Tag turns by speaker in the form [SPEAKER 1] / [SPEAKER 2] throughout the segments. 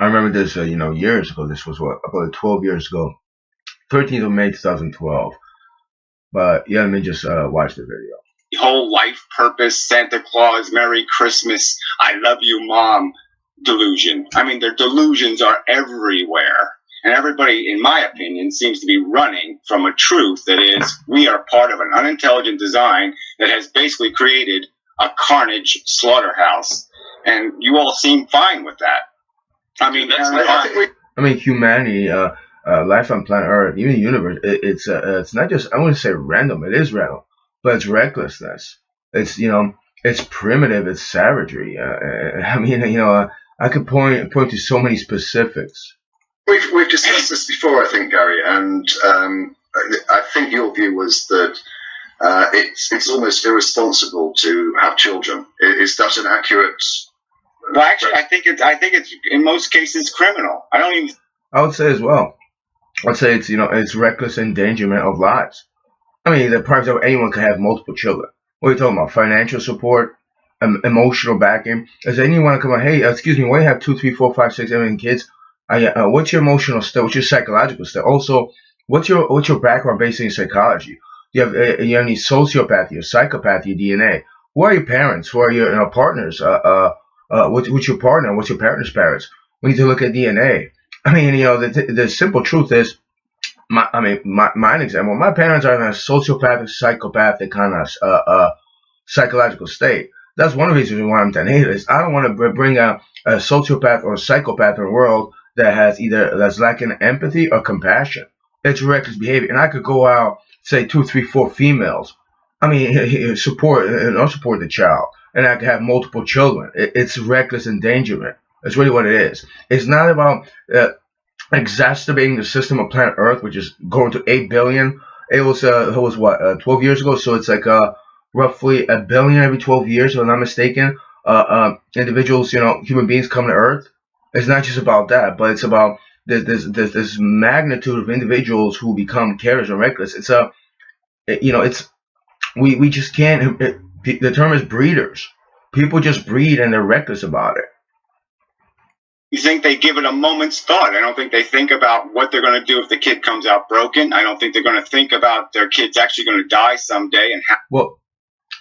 [SPEAKER 1] I remember this, years ago. This was about 12 years ago, 13th of May 2012. But yeah, let me just watch the video.
[SPEAKER 2] Whole life purpose, Santa Claus, Merry Christmas, I love you, Mom delusion. I mean, their delusions are everywhere. And everybody, in my opinion, seems to be running from a truth that is, we are part of an unintelligent design that has basically created a carnage slaughterhouse. And you all seem fine with that. I mean,
[SPEAKER 1] humanity, life on planet Earth, even the universe, it's not just, I wouldn't say random, it is random, but it's recklessness. It's, it's primitive, it's savagery. I could point to so many specifics.
[SPEAKER 3] We've discussed this before, I think, Gary, and I think your view was that it's almost irresponsible to have children. Is that an accurate?
[SPEAKER 2] Well, actually, I think it's in most cases criminal.
[SPEAKER 1] I would say as well. I'd say it's reckless endangerment of lives. I mean, the prime example, anyone can have multiple children. What are you talking about? Financial support, emotional backing. Does anyone come on? Hey, excuse me, why do you have 2, 3, 4, 5, 6, 7 kids? What's your emotional state? What's your psychological state? Also, what's your background based in psychology? You have any sociopathy or psychopathy DNA? Who are your parents? Who are your partners? What's your partner? What's your partner's parents? We need to look at DNA. I mean, the simple truth is, my example. My parents are in a sociopathic, psychopathic kind of psychological state. That's one of the reasons why I'm Antinatalism. I don't want to bring a sociopath or a psychopath in the world that's lacking empathy or compassion. It's reckless behavior, and I could go out, say 2, 3, 4 females. I mean, support the child, and I could have multiple children. It's reckless endangerment. That's really what it is. It's not about exacerbating the system of planet Earth, which is going to 8 billion. It was 12 years ago, so it's like roughly 1 billion every 12 years, if I'm not mistaken. Individuals, human beings come to Earth. It's not just about that, but it's about this magnitude of individuals who become careless and reckless. We just can't. The term is breeders. People just breed and they're reckless about it.
[SPEAKER 2] You think they give it a moment's thought? I don't think they think about what they're going to do if the kid comes out broken. I don't think they're going to think about their kid's actually going to die someday.
[SPEAKER 1] Well,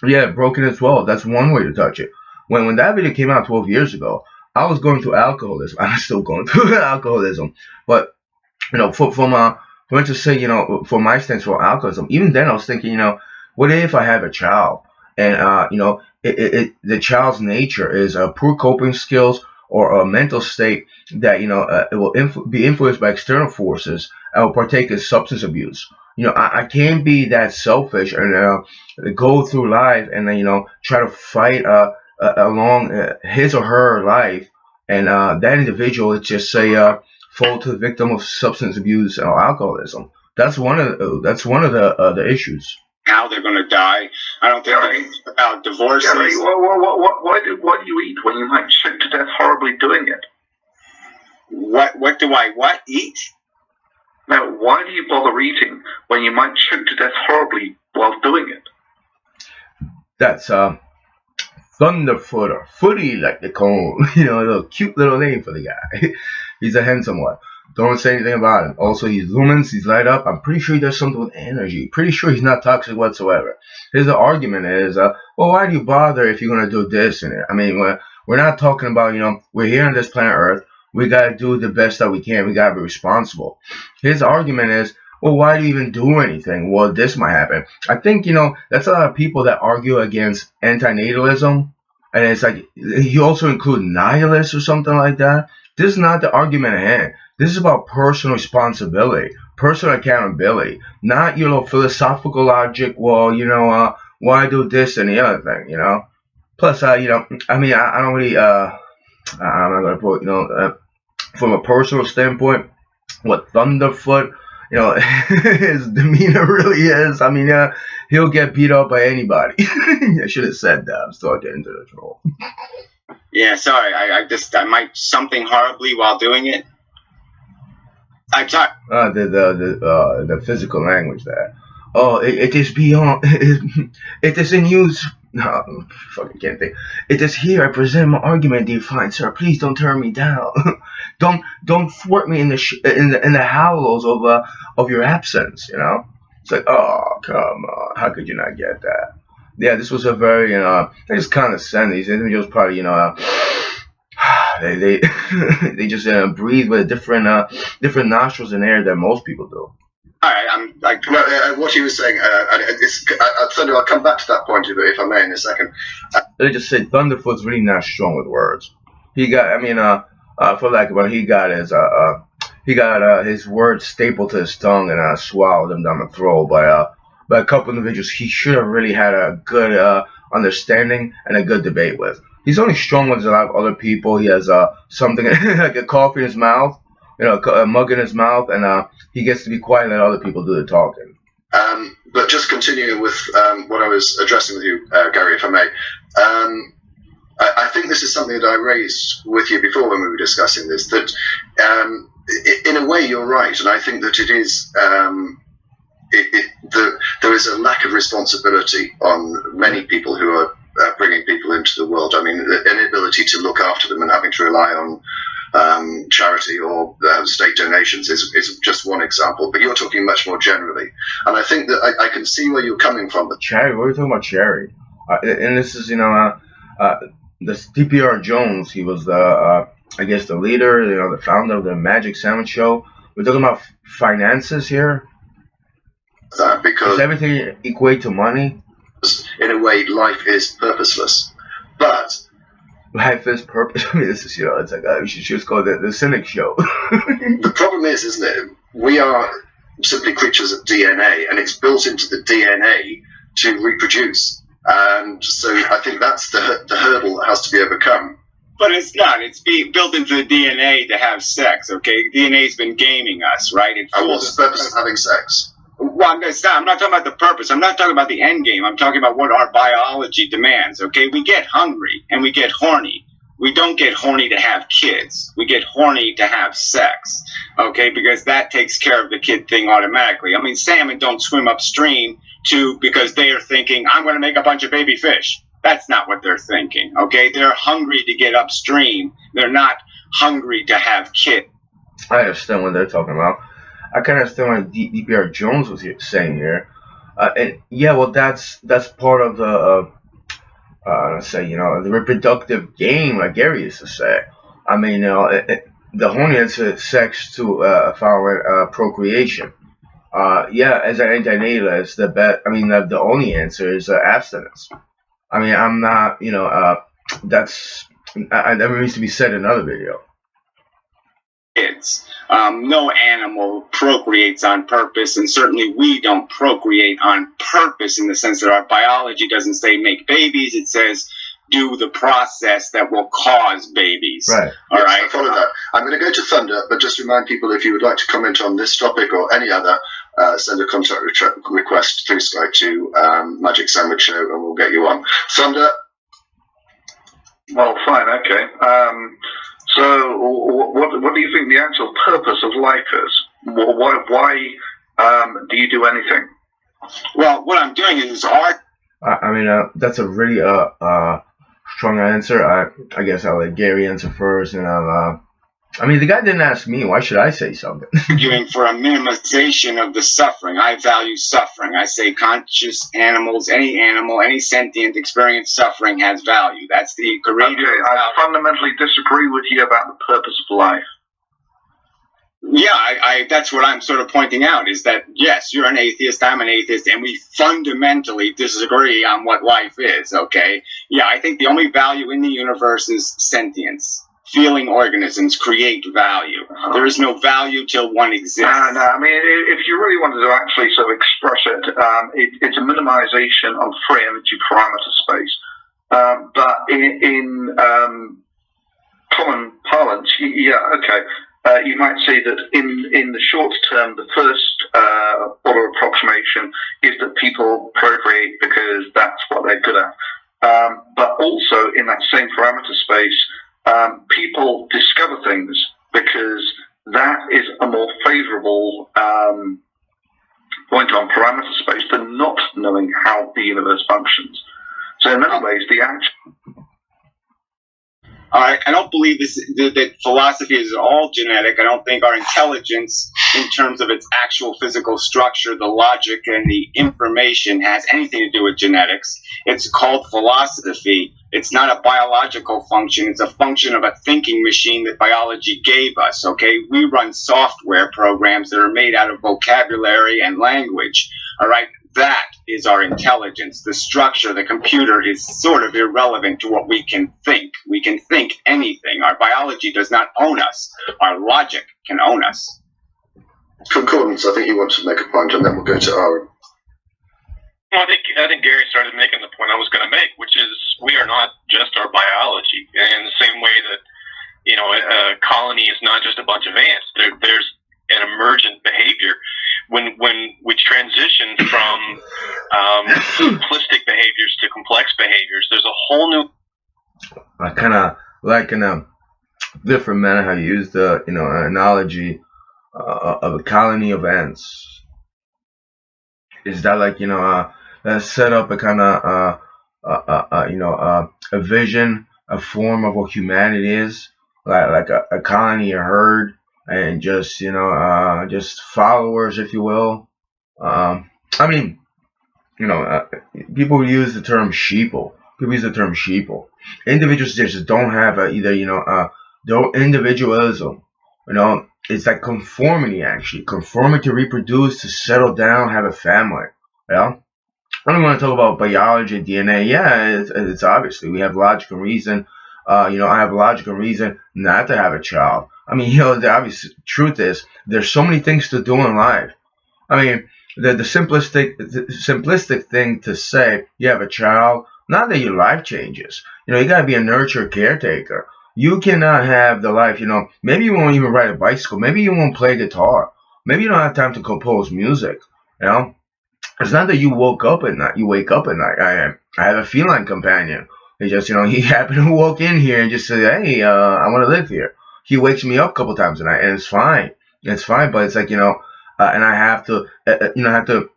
[SPEAKER 1] yeah, broken as well. That's one way to touch it. When that video came out 12 years ago, I was going through alcoholism. I'm still going through alcoholism. But, for my stance for alcoholism, even then I was thinking, what if I have a child and, the child's nature is poor coping skills or a mental state that, it will be influenced by external forces and will partake in substance abuse. I can't be that selfish and go through life and then, try to fight along his or her life, and that individual, let's just say, fall to the victim of substance abuse or alcoholism. That's one of the issues.
[SPEAKER 2] How they're going to die. I don't think about divorces.
[SPEAKER 3] Gary, why do you eat when you might choke to death horribly doing it?
[SPEAKER 2] What do I eat?
[SPEAKER 3] Now, why do you bother eating when you might choke to death horribly while doing it?
[SPEAKER 1] That's Thunderfoot, or Footy, like they call him. A little cute little name for the guy. He's a handsome one. Don't say anything about him. Also, he's lumens, he's light up. I'm pretty sure he does something with energy. Pretty sure he's not toxic whatsoever. His argument is, well, why do you bother if you're going to do this and it? I mean, we're not talking about, we're here on this planet Earth. We got to do the best that we can. We got to be responsible. His argument is, well, why do you even do anything? Well, this might happen. I think, that's a lot of people that argue against antinatalism. And it's like, you also include nihilists or something like that. This is not the argument at hand. This is about personal responsibility, personal accountability, not, philosophical logic. Well, why do this and the other thing, Plus, I don't really, I'm not going to put, from a personal standpoint, what Thunderfoot, his demeanor really is. I mean, he'll get beat up by anybody. I should have said that. I'm still getting into the troll.
[SPEAKER 2] Yeah, sorry. I might something horribly while doing it. I'm sorry.
[SPEAKER 1] The physical language there. Oh, it is beyond. It is in use. No, fucking can't think. It is here I present my argument, dear fine sir. Please don't turn me down. don't thwart me in the hollows of your absence. It's like, oh, come on, how could you not get that? Yeah, this was a very they just condescend. These individuals probably they they just breathe with different nostrils and air than most people do.
[SPEAKER 2] All right, I'm like,
[SPEAKER 3] what he was saying, Thunder, I'll come back to that point if I may in a second.
[SPEAKER 1] They just say Thunderfoot's really not strong with words. He got, for lack of a, he got his words stapled to his tongue and swallowed them down the throat by a couple individuals he should have really had a good understanding and a good debate with. He's only strong with a lot of other people. He has something like a coffee in his mouth, a mug in his mouth, and he gets to be quiet and let other people do the talking.
[SPEAKER 3] But just continuing with what I was addressing with you, Gary, if I may, I think this is something that I raised with you before when we were discussing this, that in a way you're right, and I think that it is there is a lack of responsibility on many people who are bringing people into the world. I mean, the inability to look after them and having to rely on charity or state donations is just one example, but you're talking much more generally. And I think that I can see where you're coming from. But
[SPEAKER 1] charity, what are you talking about charity? And this is, this DPR Jones, he was I guess the leader, the founder of the Magic Sandwich Show. We're talking about finances here.
[SPEAKER 3] Because
[SPEAKER 1] does everything equate to money?
[SPEAKER 3] In a way, life is purposeless. But
[SPEAKER 1] life is purpose. I mean, this is, it's like we should just call it the Cynic Show.
[SPEAKER 3] The problem is, isn't it? We are simply creatures of DNA, and it's built into the DNA to reproduce. And so I think that's the hurdle that has to be overcome.
[SPEAKER 2] But it's not. It's built into the DNA to have sex, okay? DNA's been gaming us, right?
[SPEAKER 3] And what's the purpose of having sex?
[SPEAKER 2] Well, I'm not talking about the purpose. I'm not talking about the end game. I'm talking about what our biology demands, okay? We get hungry and we get horny. We don't get horny to have kids. We get horny to have sex, okay? Because that takes care of the kid thing automatically. I mean, salmon don't swim upstream because they are thinking, I'm going to make a bunch of baby fish. That's not what they're thinking, okay? They're hungry to get upstream. They're not hungry to have kids.
[SPEAKER 1] I understand what they're talking about. I kind of understand what DPR Jones was saying here. And yeah, well, that's part of the, let's say, the reproductive game, like Gary used to say. I mean, the horny is sex to follow procreation. Yeah, as an anti-natalist, the only answer is abstinence. I mean, I'm not, that needs to be said in another video.
[SPEAKER 2] Kids. No animal procreates on purpose, and certainly we don't procreate on purpose in the sense that our biology doesn't say make babies. It says do the process that will cause babies.
[SPEAKER 3] Right. All right. I follow that. I'm going to go to Thunder, but just remind people, if you would like to comment on this topic or any other, send a contact request through Skype to Magic Sandwich Show, and we'll get you on. Thunder?
[SPEAKER 4] Well, fine, okay. So, what do you think the actual purpose of life is? Why do you do anything?
[SPEAKER 2] Well, what I'm doing is art.
[SPEAKER 1] That's a really strong answer. I guess I'll let Gary answer first, and the guy didn't ask me. Why should I say something?
[SPEAKER 2] Arguing for a minimization of the suffering. I value suffering. I say conscious animals, any sentient experience suffering has value. That's the creator.
[SPEAKER 4] Okay, I fundamentally disagree with you about the purpose of life.
[SPEAKER 2] Yeah, that's what I'm sort of pointing out, is that, yes, you're an atheist, I'm an atheist, and we fundamentally disagree on what life is, okay? Yeah, I think the only value in the universe is sentience. Feeling organisms create value. There is no value till one exists.
[SPEAKER 4] No, if you really wanted to actually sort of express it, it's a minimization of free energy parameter space. But in common parlance, you might say that in the short term, the first order approximation is that people procreate because that's what they're good at. But also in that same parameter space, people discover things because that is a more favorable point on parameter space than not knowing how the universe functions. So in many ways, the action...
[SPEAKER 2] All right, I don't believe that philosophy is all genetic. I don't think our intelligence, in terms of its actual physical structure, the logic, and the information, has anything to do with genetics. It's called philosophy. It's not a biological function. It's a function of a thinking machine that biology gave us. Okay, we run software programs that are made out of vocabulary and language. All right. That is our intelligence. The structure, the computer, is sort of irrelevant to what we can think. We can think anything. Our biology does not own us. Our logic can own us.
[SPEAKER 3] Concordance, I think you want to make a point, and then we'll go to Aaron.
[SPEAKER 5] Well, I think Gary started making the point I was going to make, which is we are not just our biology. In the same way that, a colony is not just a bunch of ants. There's an emergent behavior. When we transition from simplistic behaviors to complex behaviors, there's a whole new.
[SPEAKER 1] I kind of like in a different manner how you use the analogy of a colony of ants. Is that like set up a kind of a vision, a form of what humanity is, like a colony, a herd, and just just followers, if you will. People use the term sheeple. People use the term sheeple. Individuals just don't have their individualism. It's like conformity, actually. Conformity to reproduce, to settle down, have a family. Yeah. I don't want to talk about biology, DNA. Yeah, it's obviously we have logical reason. I have logical reason not to have a child. The obvious truth is there's so many things to do in life. The simplistic thing to say, you have a child, not that your life changes. You gotta be a nurture caretaker. You cannot have the life, maybe you won't even ride a bicycle, maybe you won't play guitar, maybe you don't have time to compose music, It's not that you wake up at night. I have a feline companion. He just, he happened to walk in here and just say, hey, I want to live here. He wakes me up a couple times a night, and it's fine. It's fine, but it's like, and I have to, have to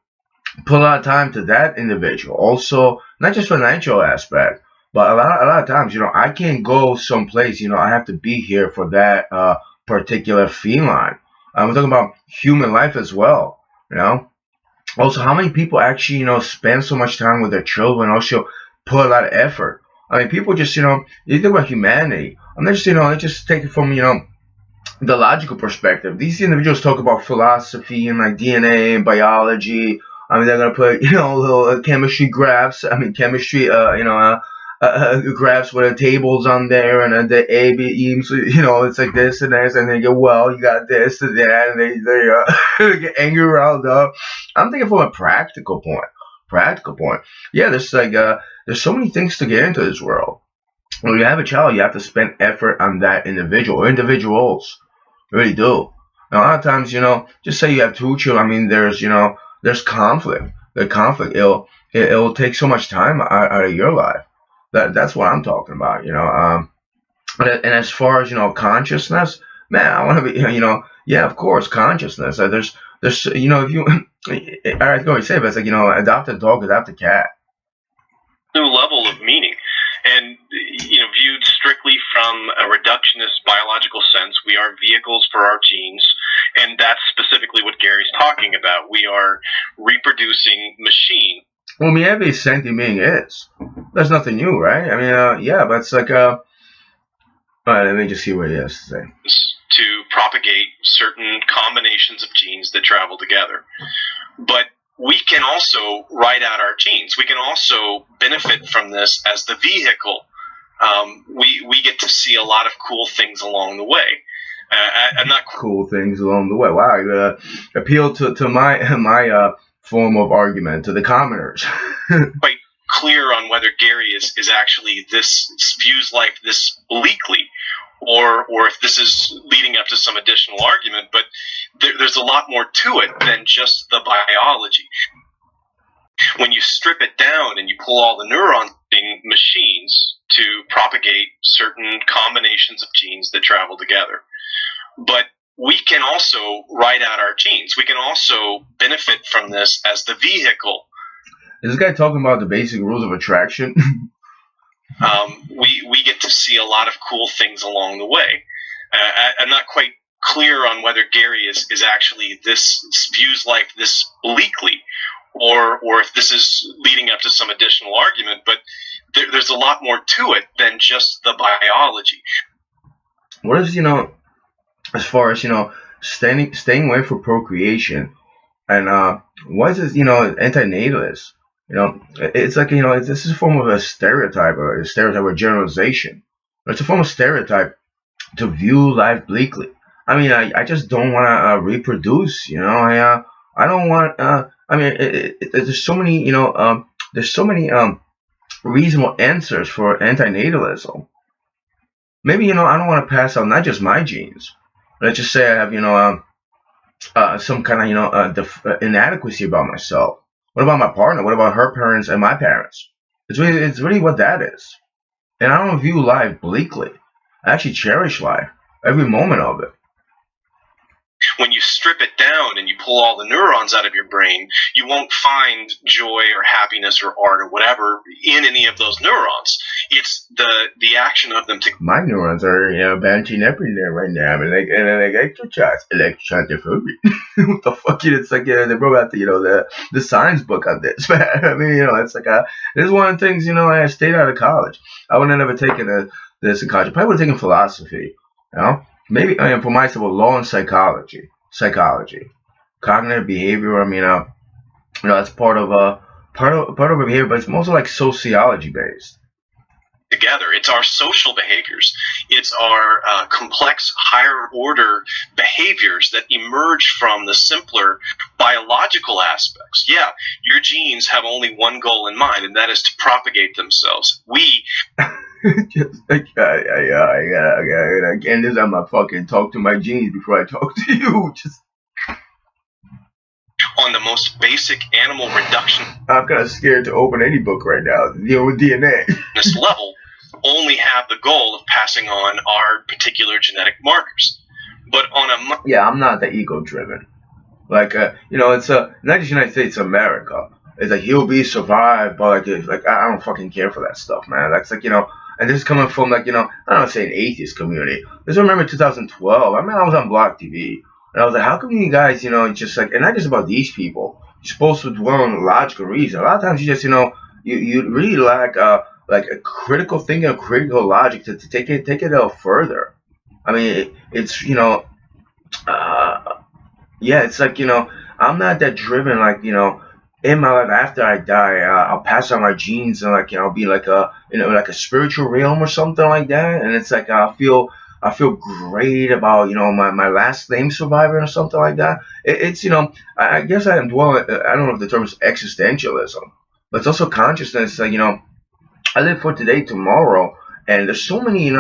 [SPEAKER 1] put a lot of time to that individual. Also, not just financial aspect, but a lot of times, I can't go someplace. I have to be here for that particular feline. We're talking about human life as well. Also, how many people actually, spend so much time with their children? Also, put a lot of effort. People just, you think about humanity. I'm not just, I just take it from, the logical perspective. These individuals talk about philosophy and like DNA and biology. They're gonna put little chemistry graphs. Graphs with the tables on there and the A, B, E. So it's like this and this, and they go, well, you got this and that, and they get angry, riled up. I'm thinking from a practical point. Yeah, there's there's so many things to get into this world. When you have a child, you have to spend effort on that individual or individuals. You really do. Now, a lot of times, just say you have two children. There's conflict. The conflict, it'll take so much time out of your life. That's what I'm talking about. And as far as consciousness, man, I want to be. Yeah, of course, consciousness. There's if you. All right, go ahead, say it, but it's like adopt a dog, adopt a cat.
[SPEAKER 5] New level of meaning, and viewed strictly from a reductionist biological sense, we are vehicles for our genes, and that's specifically what Gary's talking about. We are reproducing machine.
[SPEAKER 1] Well, every sentient being is. There's nothing new, right? Yeah, but it's like all right, let me just see what he has to say.
[SPEAKER 5] To propagate certain combinations of genes that travel together, but we can also write out our genes. We can also benefit from this as the vehicle. We get to see a lot of cool things along the way. I'm not
[SPEAKER 1] cool things along the way. Wow, you gotta appeal to my form of argument, to the commoners.
[SPEAKER 5] Quite clear on whether Gary is actually views life this bleakly, or if this is leading up to some additional argument. But there's a lot more to it than just the biology. When you strip it down and you pull all the neurons in machines to propagate certain combinations of genes that travel together. But we can also write out our genes. We can also benefit from this as the vehicle.
[SPEAKER 1] Is this guy talking about the basic rules of attraction?
[SPEAKER 5] we get to see a lot of cool things along the way. I'm not quite clear on whether Gary is actually views life this bleakly, or if this is leading up to some additional argument. But there's a lot more to it than just the biology.
[SPEAKER 1] What is, as far as, staying away from procreation, and what is this, antinatalist? It's like, this is a form of a stereotype, or generalization. It's a form of stereotype to view life bleakly. I mean, I just don't want to reproduce. I don't want. There's so many. There's so many reasonable answers for antinatalism. Maybe I don't want to pass on not just my genes. Let's just say I have some kind of inadequacy about myself. What about my partner? What about her parents and my parents? It's really what that is. And I don't view life bleakly. I actually cherish life, every moment of it.
[SPEAKER 5] When you strip it down and you pull all the neurons out of your brain, you won't find joy or happiness or art or whatever in any of those neurons. It's the action of them.
[SPEAKER 1] My neurons are bouncing everywhere right now. And electrochoppy. What the fuck? It's like they wrote out the science book on this, man. I mean, it's like this is one of the things. I stayed out of college. I would have never taken this in college. I probably would have taken philosophy. Maybe for myself, law and psychology, cognitive behavior. I mean, that's part of a behavior, but it's mostly like sociology based.
[SPEAKER 5] Together, it's our social behaviors. It's our complex, higher order behaviors that emerge from the simpler biological aspects. Yeah, your genes have only one goal in mind, and that is to propagate themselves. We.
[SPEAKER 1] Just like I can't just I'm not fucking talk to my genes before I talk to you. Just
[SPEAKER 5] on the most basic animal reduction.
[SPEAKER 1] I'm kind of scared to open any book right now. With DNA.
[SPEAKER 5] This level only have the goal of passing on our particular genetic markers, but on a
[SPEAKER 1] I'm not that ego driven. Like it's not just United States, America. It's like he'll be survived, but like I don't fucking care for that stuff, man. That's like And this is coming from like I don't want to say an atheist community. Just remember 2012. I mean, I was on Block TV, and I was like, how come you guys just like, and not just about these people. You're supposed to dwell on logical reason. A lot of times you just you really lack like a critical thinking, a critical logic to take it out further. I mean, it's it's like I'm not that driven like in my life after I die. I'll pass on my genes and like I'll be like like a spiritual realm or something like that. And it's like I feel great about my last name survivor or something like that. It's I guess I am dwelling. I don't know if the term is existentialism, but it's also consciousness. Like I live for today, tomorrow, and there's so many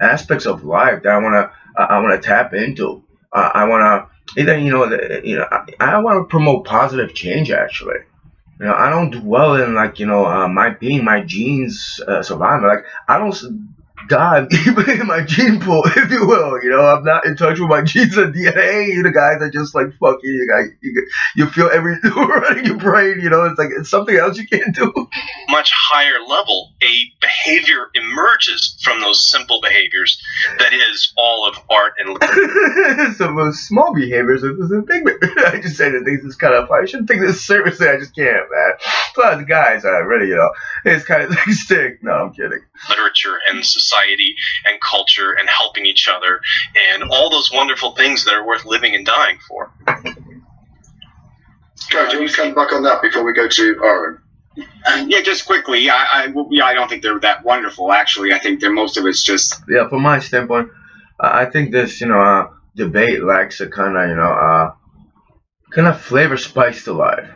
[SPEAKER 1] aspects of life that I wanna tap into. I wanna either I want to promote positive change actually. I don't dwell in like my genes survival. Like I don't dive in my gene pool, if you will. I'm not in touch with my genes and DNA. The guys are just like fucking. You feel every right in your brain. It's like it's something else you can't do.
[SPEAKER 5] Much higher level, a behavior emerges from those simple behaviors. That is all of art and
[SPEAKER 1] some small behaviors. It's a big. I just say the things that's kind of. I shouldn't take this seriously. I just can't, man. Plus, the guys are really, it's kind of like stick. No, I'm kidding.
[SPEAKER 5] Literature and society and culture and helping each other and all those wonderful things that are worth living and dying for.
[SPEAKER 3] Gary, do you want to come back on that before we go to Aaron?
[SPEAKER 2] Yeah, just quickly. I don't think they're that wonderful. Actually, I think most of it's just.
[SPEAKER 1] Yeah, from my standpoint, I think this debate lacks a kind of flavor spice to life.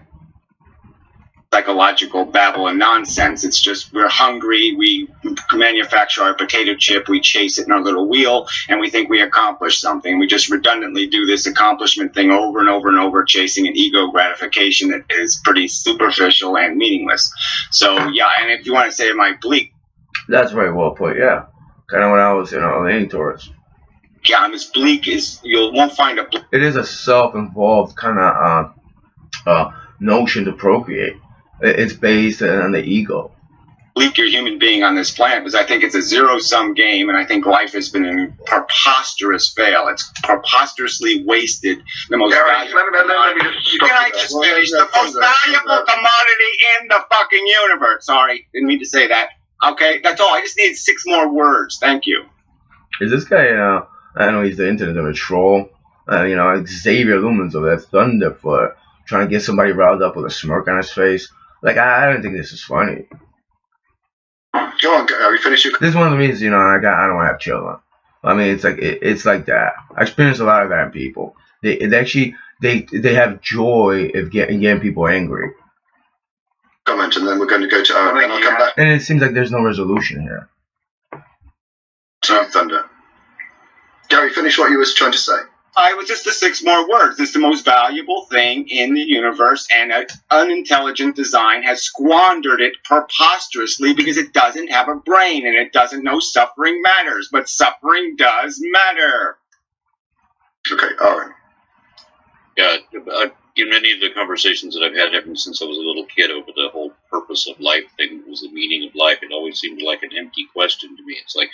[SPEAKER 2] Psychological babble and nonsense. It's just we're hungry, we manufacture our potato chip, we chase it in our little wheel, and we think we accomplished something. We just redundantly do this accomplishment thing over and over and over, chasing an ego gratification that is pretty superficial and meaningless. So yeah, and if you want to say am I bleak?
[SPEAKER 1] That's very well put, yeah. Kind of when I was leaning towards.
[SPEAKER 2] Yeah, I'm as bleak as you won't find a.
[SPEAKER 1] It is a self-involved kind of notion to procreate. It's based on the ego.
[SPEAKER 2] you're a human being on this planet, because I think it's a zero-sum game, and I think life has been a preposterous fail. It's preposterously wasted. The most valuable commodity in the fucking universe. Sorry, didn't mean to say that. Okay, that's all. I just need 6 more words. Thank you.
[SPEAKER 1] Is this guy, I know he's the internet of a troll, Xavier Lumens of that Thunderfoot, trying to get somebody riled up with a smirk on his face. Like, I don't think this is funny.
[SPEAKER 3] Go on, Gary, finish your...
[SPEAKER 1] This is one of the reasons, I don't want to have children. I mean, it's like that. I experienced a lot of that in people. They have joy of getting people angry.
[SPEAKER 3] Comment, and then we're going to go to Aaron, and I'll come back.
[SPEAKER 1] And it seems like there's no resolution here.
[SPEAKER 3] Thunder. Gary, finish what you were trying to say.
[SPEAKER 2] It was just the 6 more words. It's the most valuable thing in the universe, and an unintelligent design has squandered it preposterously because it doesn't have a brain and it doesn't know suffering matters, but suffering does matter.
[SPEAKER 3] Okay, Aaron.
[SPEAKER 6] Yeah, in many of the conversations that I've had ever since I was a little kid over the whole purpose of life thing, was the meaning of life. It always seemed like an empty question to me. It's like,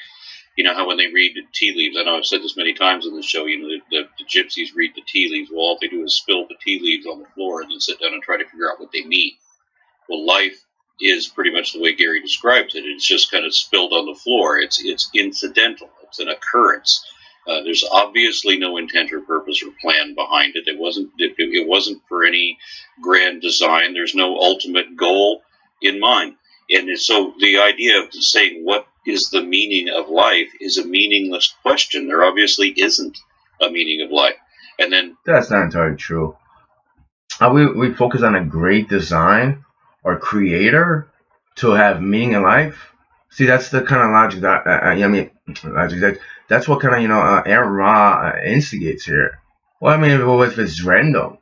[SPEAKER 6] how when they read the tea leaves, I know I've said this many times on the show, the gypsies read the tea leaves. Well, all they do is spill the tea leaves on the floor and then sit down and try to figure out what they mean. Well, life is pretty much the way Gary describes it. It's just kind of spilled on the floor. It's incidental. It's an occurrence. There's obviously no intent or purpose or plan behind it. It wasn't for any grand design. There's no ultimate goal in mind. And so the idea of saying what is the meaning of life is a meaningless question. There obviously isn't a meaning of life. And then
[SPEAKER 1] that's not entirely true. We focus on a great design or creator to have meaning in life. See, that's the kind of logic that that's what kind of Aaron Ra instigates here. Well, I mean, if it's random,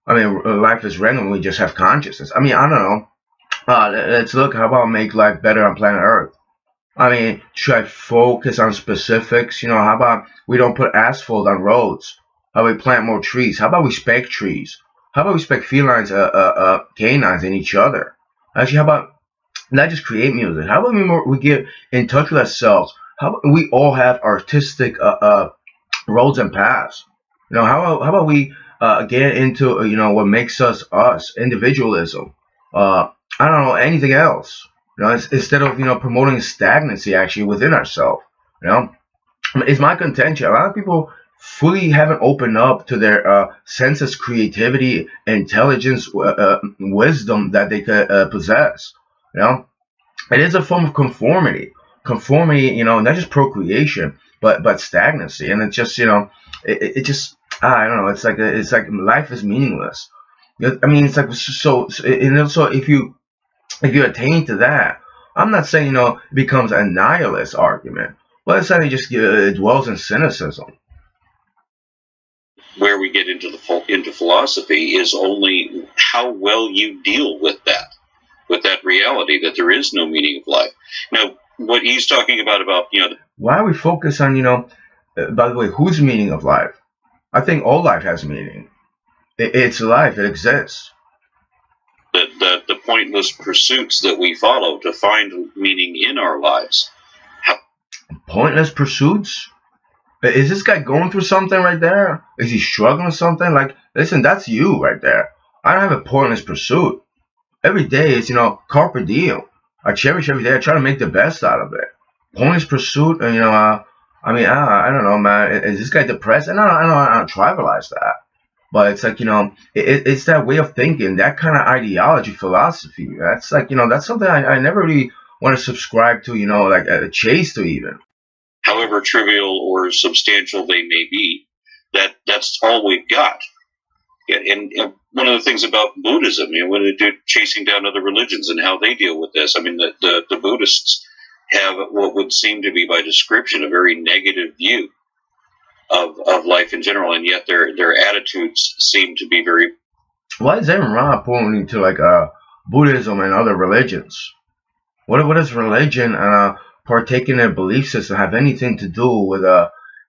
[SPEAKER 1] life is random. We just have consciousness. I don't know. Let's look. How about make life better on planet Earth? Should I focus on specifics? How about we don't put asphalt on roads? How about we plant more trees? How about we spec trees? How about we spec felines, canines in each other? Actually, how about not just create music? How about we get in touch with ourselves? How about we all have artistic roads and paths? How about we get into what makes us us, individualism? I don't know, anything else. Instead of promoting stagnancy actually within ourselves. It's my contention. A lot of people fully haven't opened up to their senses, creativity, intelligence, wisdom that they could possess. It is a form of conformity. Conformity, not just procreation, but stagnancy, and it's just it just I don't know. It's like life is meaningless. It's like so. And also, if you attain to that, I'm not saying it becomes a nihilist argument. Well, it's saying it just dwells in cynicism.
[SPEAKER 6] Where we get into philosophy is only how well you deal with that reality that there is no meaning of life. Now, what he's talking about
[SPEAKER 1] why we focus on by the way, whose meaning of life? I think all life has meaning. It's life. It exists.
[SPEAKER 6] The pointless pursuits that we follow to find meaning in our lives.
[SPEAKER 1] Pointless pursuits? Is this guy going through something right there? Is he struggling with something? Like, listen, that's you right there. I don't have a pointless pursuit. Every day is, carpe diem. I cherish every day. I try to make the best out of it. Pointless pursuit, I don't know, man. Is this guy depressed? And I don't tribalize that. But it's like, it's that way of thinking, that kind of ideology, philosophy. That's like, that's something I never really want to subscribe to, like chase to even.
[SPEAKER 6] However trivial or substantial they may be, that's all we've got. And one of the things about Buddhism, when they're chasing down other religions and how they deal with this, the Buddhists have what would seem to be by description a very negative view of life in general, and yet their attitudes seem to be very...
[SPEAKER 1] Why is Aaron Ra pointing to like Buddhism and other religions? What does religion and partaking in a belief system have anything to do with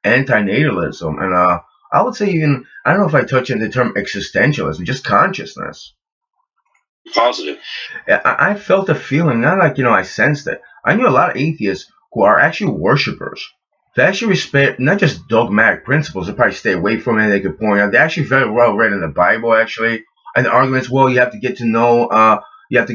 [SPEAKER 1] antinatalism? And I would say even, I don't know if I touch on the term existentialism, just consciousness.
[SPEAKER 6] positive.
[SPEAKER 1] I felt the feeling, not like, I sensed it. I knew a lot of atheists who are actually worshipers. They actually respect not just dogmatic principles, they probably stay away from it, they could point out. They're actually very well read in the Bible, actually. And the arguments, well, you have to get to know, well, the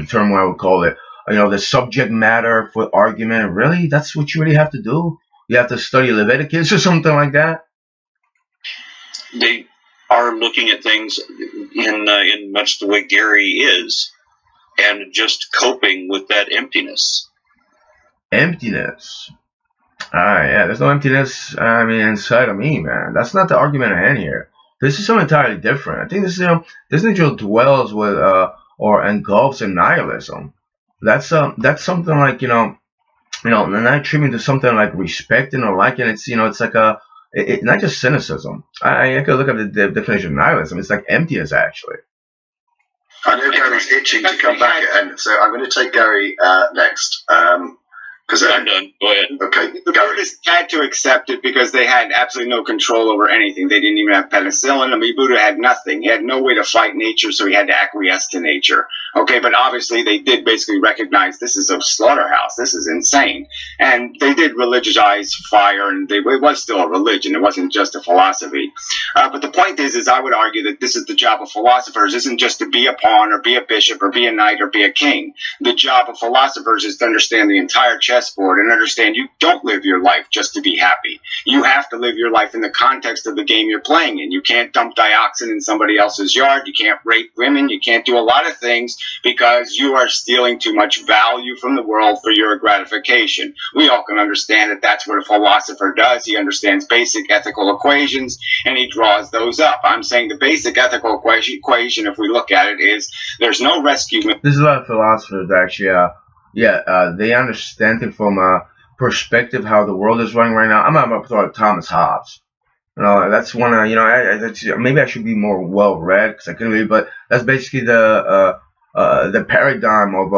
[SPEAKER 1] term what I would call it, the subject matter for argument. Really? That's what you really have to do? You have to study Leviticus or something like that?
[SPEAKER 6] They are looking at things in much the way Gary is, and just coping with that emptiness.
[SPEAKER 1] Emptiness. Yeah, there's no emptiness, inside of me, man. That's not the argument at hand here. This is something entirely different. I think this individual dwells with, or engulfs in nihilism. That's something like, not attributing to something like respecting or liking. It's, it's like not just cynicism. I could look up the definition of nihilism. It's like emptiness, actually.
[SPEAKER 3] I know Gary's itching to come back, and so I'm going to take Gary next. Because
[SPEAKER 6] I'm done. Go ahead.
[SPEAKER 3] Okay,
[SPEAKER 2] the Buddhists had to accept it because they had absolutely no control over anything. They didn't even have penicillin. I mean, Buddha had nothing. He had no way to fight nature, so he had to acquiesce to nature. Okay, but obviously they did basically recognize this is a slaughterhouse. This is insane. And they did religionize fire, and it was still a religion. It wasn't just a philosophy. But the point is I would argue that this is the job of philosophers, isn't just to be a pawn or be a bishop or be a knight or be a king. The job of philosophers is to understand the entire chessboard and understand you don't live your life just to be happy. You have to live your life in the context of the game you're playing in. You can't dump dioxin in somebody else's yard. You can't rape women. You can't do a lot of things because you are stealing too much value from the world for your gratification. We all can understand that that's what a philosopher does. He understands basic ethical equations and he draws those up. I'm saying the basic ethical equation, if we look at it, is there's no rescue.
[SPEAKER 1] There's a lot of philosophers actually. They understand it from a perspective how the world is running right now. I'm up to Thomas Hobbes. That's one. Maybe I should be more well read because I couldn't read, but that's basically the paradigm of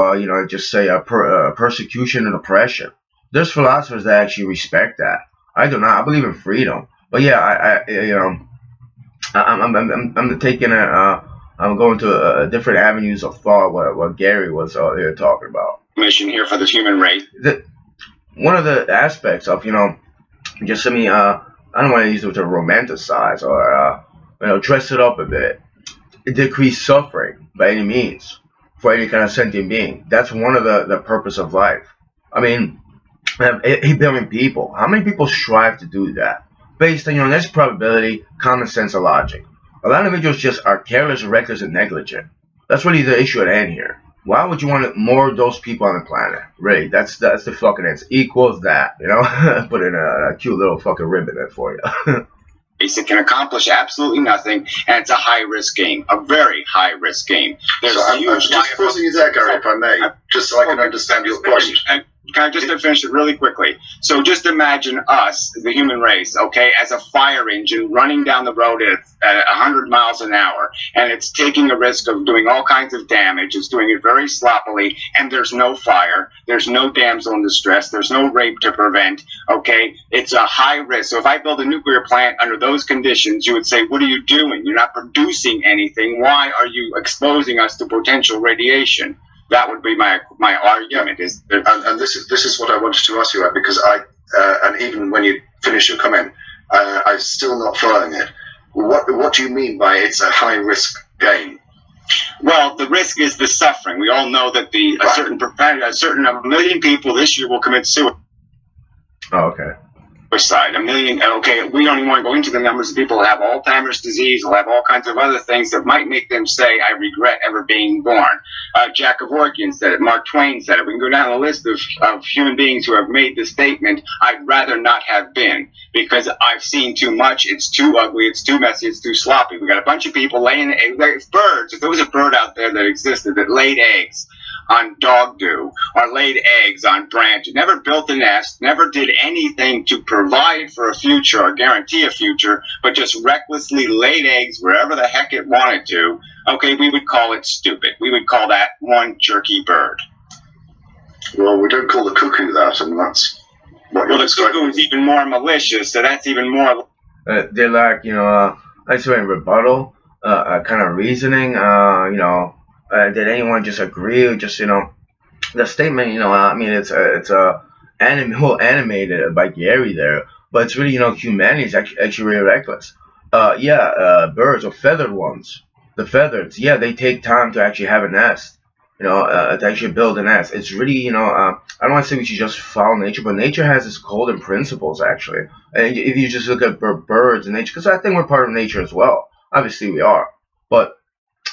[SPEAKER 1] just say persecution and oppression. There's philosophers that actually respect that. I do not. I believe in freedom, but yeah, I'm taking I'm going to different avenues of thought. What Gary was talking about.
[SPEAKER 2] Mission here for the human race.
[SPEAKER 1] One of the aspects of just I don't want to use it to romanticize or dress it up a bit. Decrease suffering by any means for any kind of sentient being. That's one of the purpose of life. I mean, 8 billion people. How many people strive to do that? Based on there's probability, common sense, and logic. A lot of individuals just are careless, reckless, and negligent. That's really the issue at hand here. Why would you want more of those people on the planet? Really, that's the fucking answer. Equals that, Put in a cute little fucking ribbon there for you.
[SPEAKER 2] It can accomplish absolutely nothing, and it's a high-risk game, a very high-risk game.
[SPEAKER 3] So I'm just pausing you there, Gary, if I may, just so I can understand your point.
[SPEAKER 2] Can I just finish it really quickly? So just imagine us, the human race, okay, as a fire engine running down the road at 100 miles an hour, and it's taking a risk of doing all kinds of damage. It's doing it very sloppily, and there's no fire. There's no damsel in distress. There's no rape to prevent, okay? It's a high risk. So if I build a nuclear plant under those conditions, you would say, what are you doing? You're not producing anything. Why are you exposing us to potential radiation? That would be my argument.
[SPEAKER 3] And this is what I wanted to ask you about, because and even when you finish your comment, I'm still not following it. What do you mean by it's a high risk game?
[SPEAKER 2] Well, the risk is the suffering. We all know that a million people this year will commit suicide.
[SPEAKER 1] Oh, okay.
[SPEAKER 2] A million. Okay, we don't even want to go into the numbers of people who have Alzheimer's disease, who have all kinds of other things that might make them say, I regret ever being born. Jack Kevorkian said it. Mark Twain said it. We can go down the list of human beings who have made the statement, I'd rather not have been, because I've seen too much. It's too ugly. It's too messy. It's too sloppy. We got a bunch of people laying birds. If there was a bird out there that existed that laid eggs on dog do or laid eggs on branches, never built a nest, never did anything to provide for a future or guarantee a future, but just recklessly laid eggs wherever the heck it wanted to, okay, we would call it stupid. We would call that one jerky bird.
[SPEAKER 3] Well, we don't call the cuckoo that, and that's what you're
[SPEAKER 2] describing. The cuckoo is even more malicious, so that's even more...
[SPEAKER 1] They're like, I say in rebuttal, kind of reasoning. Did anyone just agree with just the statement? I mean, whole animated by Gary there, but it's really humanity is actually really reckless. Birds or feathered ones, the feathers, yeah, they take time to actually have a nest. To actually build a nest. It's really, I don't want to say we should just follow nature, but nature has its golden principles actually. And if you just look at birds and nature, because I think we're part of nature as well. Obviously, we are. But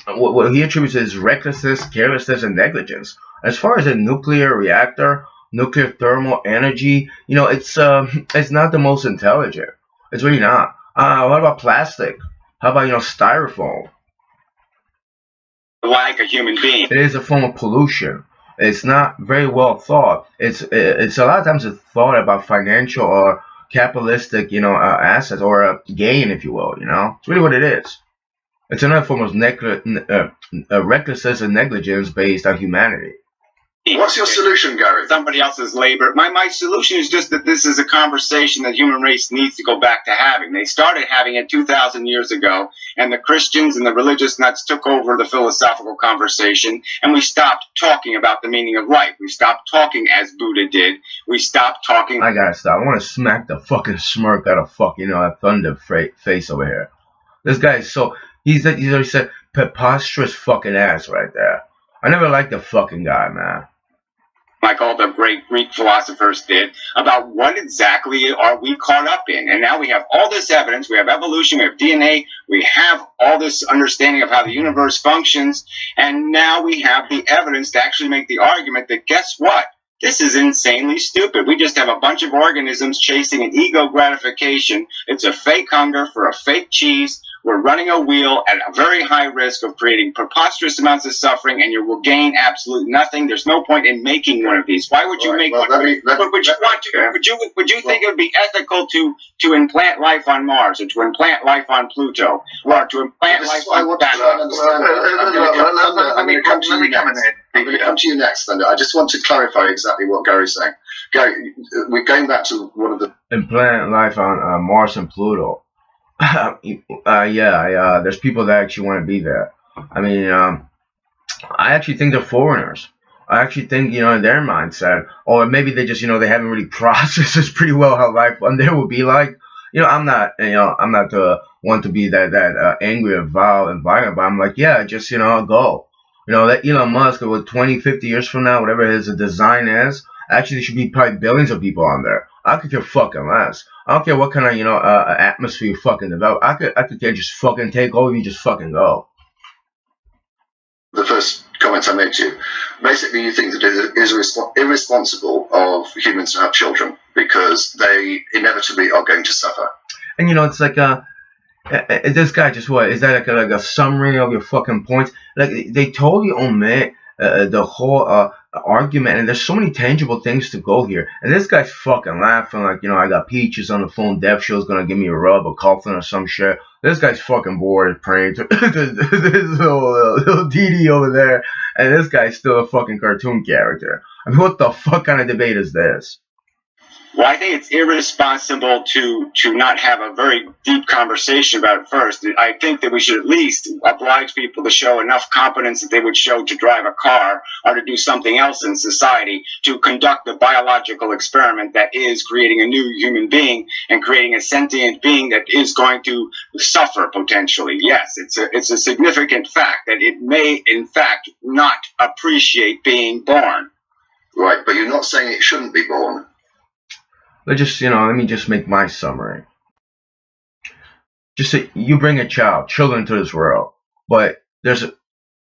[SPEAKER 1] what he attributes is recklessness, carelessness, and negligence. As far as a nuclear reactor, nuclear thermal energy, it's not the most intelligent. It's really not. What about plastic? How about styrofoam?
[SPEAKER 2] Like a human being.
[SPEAKER 1] It is a form of pollution. It's not very well thought. It's a lot of times it's thought about financial or capitalistic assets or a gain, if you will. It's really what it is. It's another form of recklessness and negligence based on humanity.
[SPEAKER 3] What's your solution, Gary?
[SPEAKER 2] Somebody else's labor. My solution is just that this is a conversation that the human race needs to go back to having. They started having it 2,000 years ago, and the Christians and the religious nuts took over the philosophical conversation, and we stopped talking about the meaning of life. We stopped talking as Buddha did. We stopped talking.
[SPEAKER 1] I gotta stop. I want to smack the fucking smirk out of fucking that thunder face over here. This guy is so he's already said preposterous fucking ass right there. I never liked the fucking guy, man.
[SPEAKER 2] Like all the great Greek philosophers did, about what exactly are we caught up in. And now we have all this evidence, we have evolution, we have DNA, we have all this understanding of how the universe functions, and now we have the evidence to actually make the argument that, guess what? This is insanely stupid. We just have a bunch of organisms chasing an ego gratification. It's a fake hunger for a fake cheese. We're running a wheel at a very high risk of creating preposterous amounts of suffering, and you will gain absolutely nothing. There's no point in making one of these. Why would you make one? Would you think it would be ethical to implant life on Mars, or to implant life on Pluto, or to implant life on Saturn?
[SPEAKER 3] I'm going to come to you next, Thunder. I just want to clarify exactly what Gary's saying. Gary, we're going back to one of the
[SPEAKER 1] implant life on Mars and Pluto. There's people that actually want to be there. I mean, I actually think they're foreigners. I actually think, in their mindset, or maybe they just, they haven't really processed this pretty well how life on there will be like. I'm not the one to be that angry or vile and violent, but I'm like, yeah, just, go. That Elon Musk, with 20, 50 years from now, whatever his design is, actually there should be probably billions of people on there. I could care fucking less. I don't care what kind of, atmosphere you fucking develop. I could care just fucking take over, you just fucking go.
[SPEAKER 3] The first comments I made to you, basically you think that it is irresponsible of humans to have children because they inevitably are going to suffer.
[SPEAKER 1] And, it's like, this guy just what? Is that like a summary of your fucking points? Like, they totally omit the whole argument, and there's so many tangible things to go here. And this guy's fucking laughing like, I got Peaches on the phone, Dev Show's gonna give me a rub or Coughlin or some shit. This guy's fucking bored praying to this little DD over there, and this guy's still a fucking cartoon character. I mean, what the fuck kind of debate is this?
[SPEAKER 2] Well, I think it's irresponsible to not have a very deep conversation about it first. I think that we should at least oblige people to show enough competence that they would show to drive a car or to do something else in society, to conduct the biological experiment that is creating a new human being and creating a sentient being that is going to suffer potentially. Yes, it's a significant fact that it may, in fact, not appreciate being born.
[SPEAKER 3] Right, but you're not saying it shouldn't be born.
[SPEAKER 1] Let me just make my summary. Just say you bring children into this world, but there's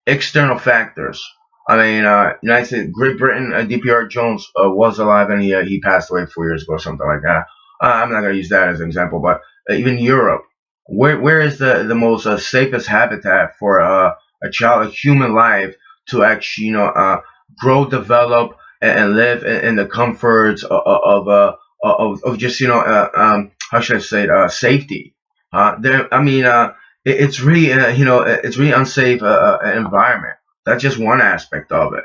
[SPEAKER 1] external factors. I mean, United States, Great Britain, DPR Jones was alive and he passed away 4 years ago or something like that. I'm not going to use that as an example, but even Europe, where is the most safest habitat for a child, a human life to actually, grow, develop, and live in the comforts of just how should I say it, safety. It's really it's really unsafe environment. That's just one aspect of it.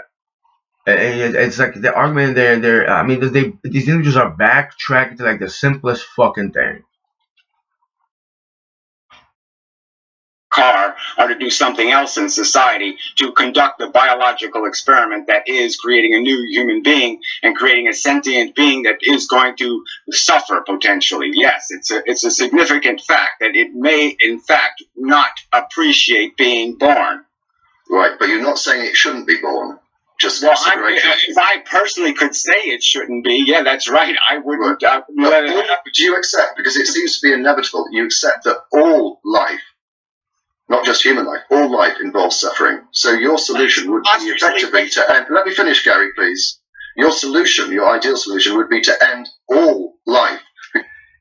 [SPEAKER 1] It's like the argument there. I mean, these individuals are backtracking to like the simplest fucking thing.
[SPEAKER 2] Car war or to do something else in society to conduct the biological experiment that is creating a new human being and creating a sentient being that is going to suffer potentially. Yes, it's a significant fact that it may, in fact, not appreciate being born.
[SPEAKER 3] Right, but you're not saying it shouldn't be born. Just
[SPEAKER 2] Well,
[SPEAKER 3] consideration.
[SPEAKER 2] if I personally could say it shouldn't be, yeah, that's right. I wouldn't let it happen.
[SPEAKER 3] Do you accept, because it seems to be inevitable, you accept that all life, not just human life, all life involves suffering. So your solution would be effectively to end. Let me finish, Gary, please. Your solution, your ideal solution, would be to end all life.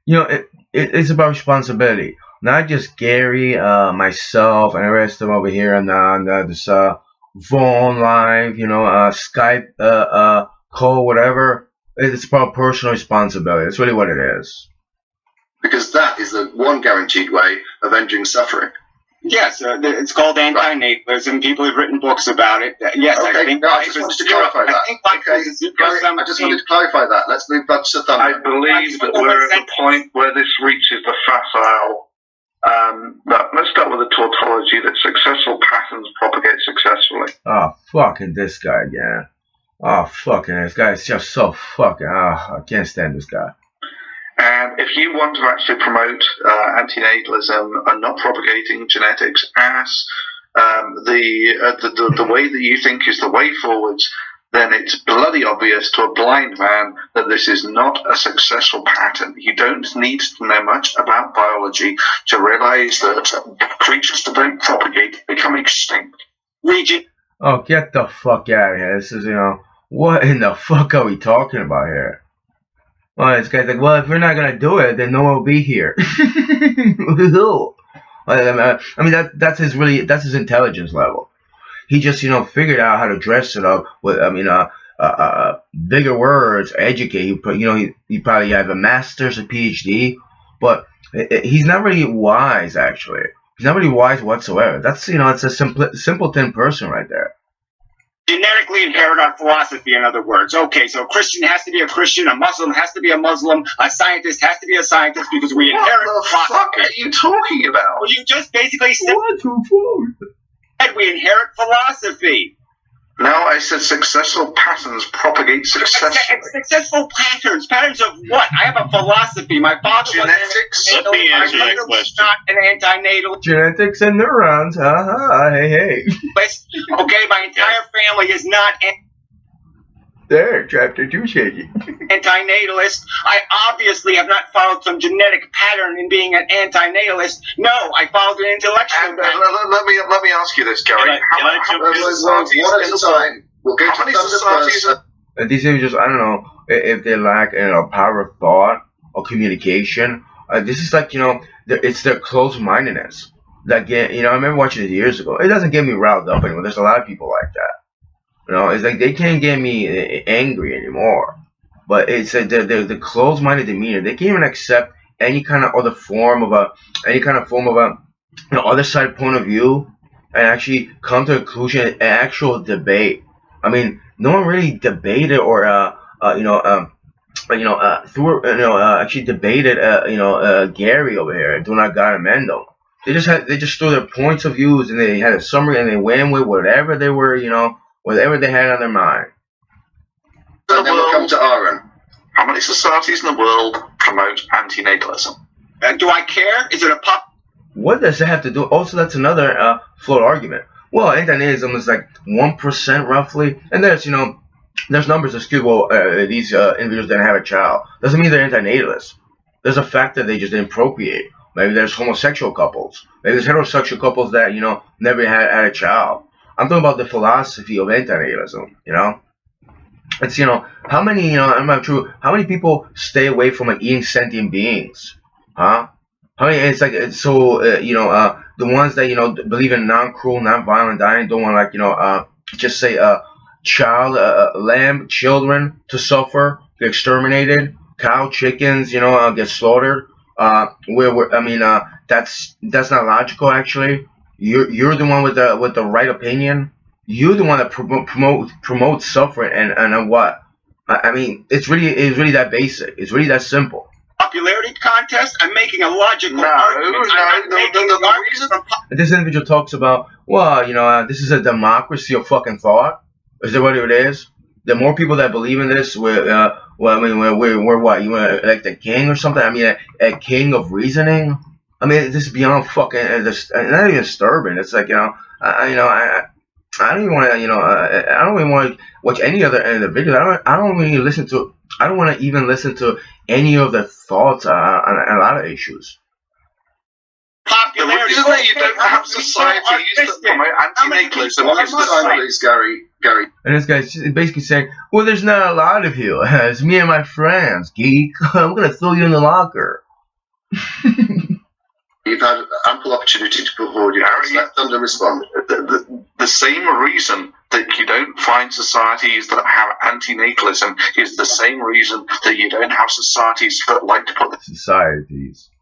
[SPEAKER 1] You know, it's about responsibility. Not just Gary, myself, and the rest of them over here on this phone live, Skype call, whatever. It's about personal responsibility. That's really what it is.
[SPEAKER 3] Because that is the one guaranteed way of ending suffering.
[SPEAKER 2] Yes, it's called antinatalism. People have written books about it. Yes,
[SPEAKER 3] okay,
[SPEAKER 2] I think
[SPEAKER 3] no, I just wanted to clarify that. Gary, I just wanted to clarify that. Let's move back to Thunder.
[SPEAKER 4] I believe that we're at the point where this reaches the facile. Let's start with the tautology that successful patterns propagate successfully.
[SPEAKER 1] Oh, fucking this guy again. Oh, fucking this guy is just so fucking. I can't stand this guy.
[SPEAKER 4] And if you want to actually promote antinatalism and not propagating genetics as the way that you think is the way forwards, then it's bloody obvious to a blind man that this is not a successful pattern. You don't need to know much about biology to realize that creatures that don't propagate become extinct.
[SPEAKER 1] Oh, get the fuck out of here. This is, what in the fuck are we talking about here? Well, this guy's like, well, if we're not going to do it, then no one will be here. I mean, that's his intelligence level. He just, figured out how to dress it up with, bigger words, educate. He probably have a master's, a PhD, but he's not really wise, actually. He's not really wise whatsoever. That's, it's a simpleton person right there.
[SPEAKER 2] Genetically inherit our philosophy, in other words. Okay, so a Christian has to be a Christian, a Muslim has to be a Muslim, a scientist has to be a scientist because we inherit philosophy.
[SPEAKER 4] What the fuck are you talking about?
[SPEAKER 2] Well, you just basically said we inherit philosophy.
[SPEAKER 4] No, I said successful patterns propagate successfully.
[SPEAKER 2] Successful patterns. Patterns of what? I have a philosophy. My father
[SPEAKER 4] genetics.
[SPEAKER 6] Let me answer that question.
[SPEAKER 2] Not an antinatal.
[SPEAKER 1] Genetics and neurons. Hey.
[SPEAKER 2] Okay, my entire family is not
[SPEAKER 1] there, Chapter 2 shaking.
[SPEAKER 2] Antinatalist. I obviously have not followed some genetic pattern in being an antinatalist. No, I followed an intellectual pattern.
[SPEAKER 3] Let me ask you this, Gary.
[SPEAKER 6] How many
[SPEAKER 3] societies? We'll go to societies.
[SPEAKER 1] These individuals, I don't know if they lack power of thought or communication. This is like, it's their closed-mindedness. Like, I remember watching it years ago. It doesn't get me riled up anymore. There's a lot of people like that. It's like they can't get me angry anymore. But it's the closed-minded demeanor. They can't even accept any kind of other form of other side point of view and actually come to a conclusion, an actual debate. I mean, no one really debated or actually debated Gary over here. Do not God amend them. They just threw their points of views and they had a summary and they went with whatever they were, whatever they had on their mind.
[SPEAKER 3] And then we'll come to Aaron.
[SPEAKER 4] How many societies in the world promote antinatalism?
[SPEAKER 2] Do I care? Is it a pop?
[SPEAKER 1] What does that have to do? Also, that's another flawed argument. Well, antinatalism is like 1% roughly, and there's numbers that skewed. Well, these individuals didn't have a child. Doesn't mean they're antinatalists. There's a fact that they just didn't procreate. Maybe there's homosexual couples. Maybe there's heterosexual couples that never had a child. I'm talking about the philosophy of antinatalism. It's how many I'm not true. How many people stay away from eating sentient beings? Huh? How many? It's like the ones that believe in non-cruel, non-violent dying don't want just say children to suffer, get exterminated, cow, chickens get slaughtered. That's not logical actually. You're the one with the right opinion. You're the one that promotes suffering and what? I mean, it's really that basic. It's really that simple.
[SPEAKER 2] popularity contest. I'm making a logical argument.
[SPEAKER 4] The reason
[SPEAKER 1] This individual talks about, well, this is a democracy of fucking thought. Is that what it is? The more people that believe in this, we're what? You want like the king or something? I mean, a king of reasoning. I mean, this is beyond fucking. Not even disturbing. It's like I don't even want to, I don't even want to watch any other individual. I don't really listen to. I don't want to even listen to any of the thoughts on a lot of issues.
[SPEAKER 4] the reason that you don't have societies that promote antinatalism is Gary.
[SPEAKER 1] And this guy's basically saying, well, there's not a lot of you. It's me and my friends, geek. I'm going to throw you in the locker.
[SPEAKER 3] You've had ample opportunity to put forward your points. Let them respond.
[SPEAKER 4] The same reason that you don't find societies that have antinatalism is the same reason that you don't have societies that like to put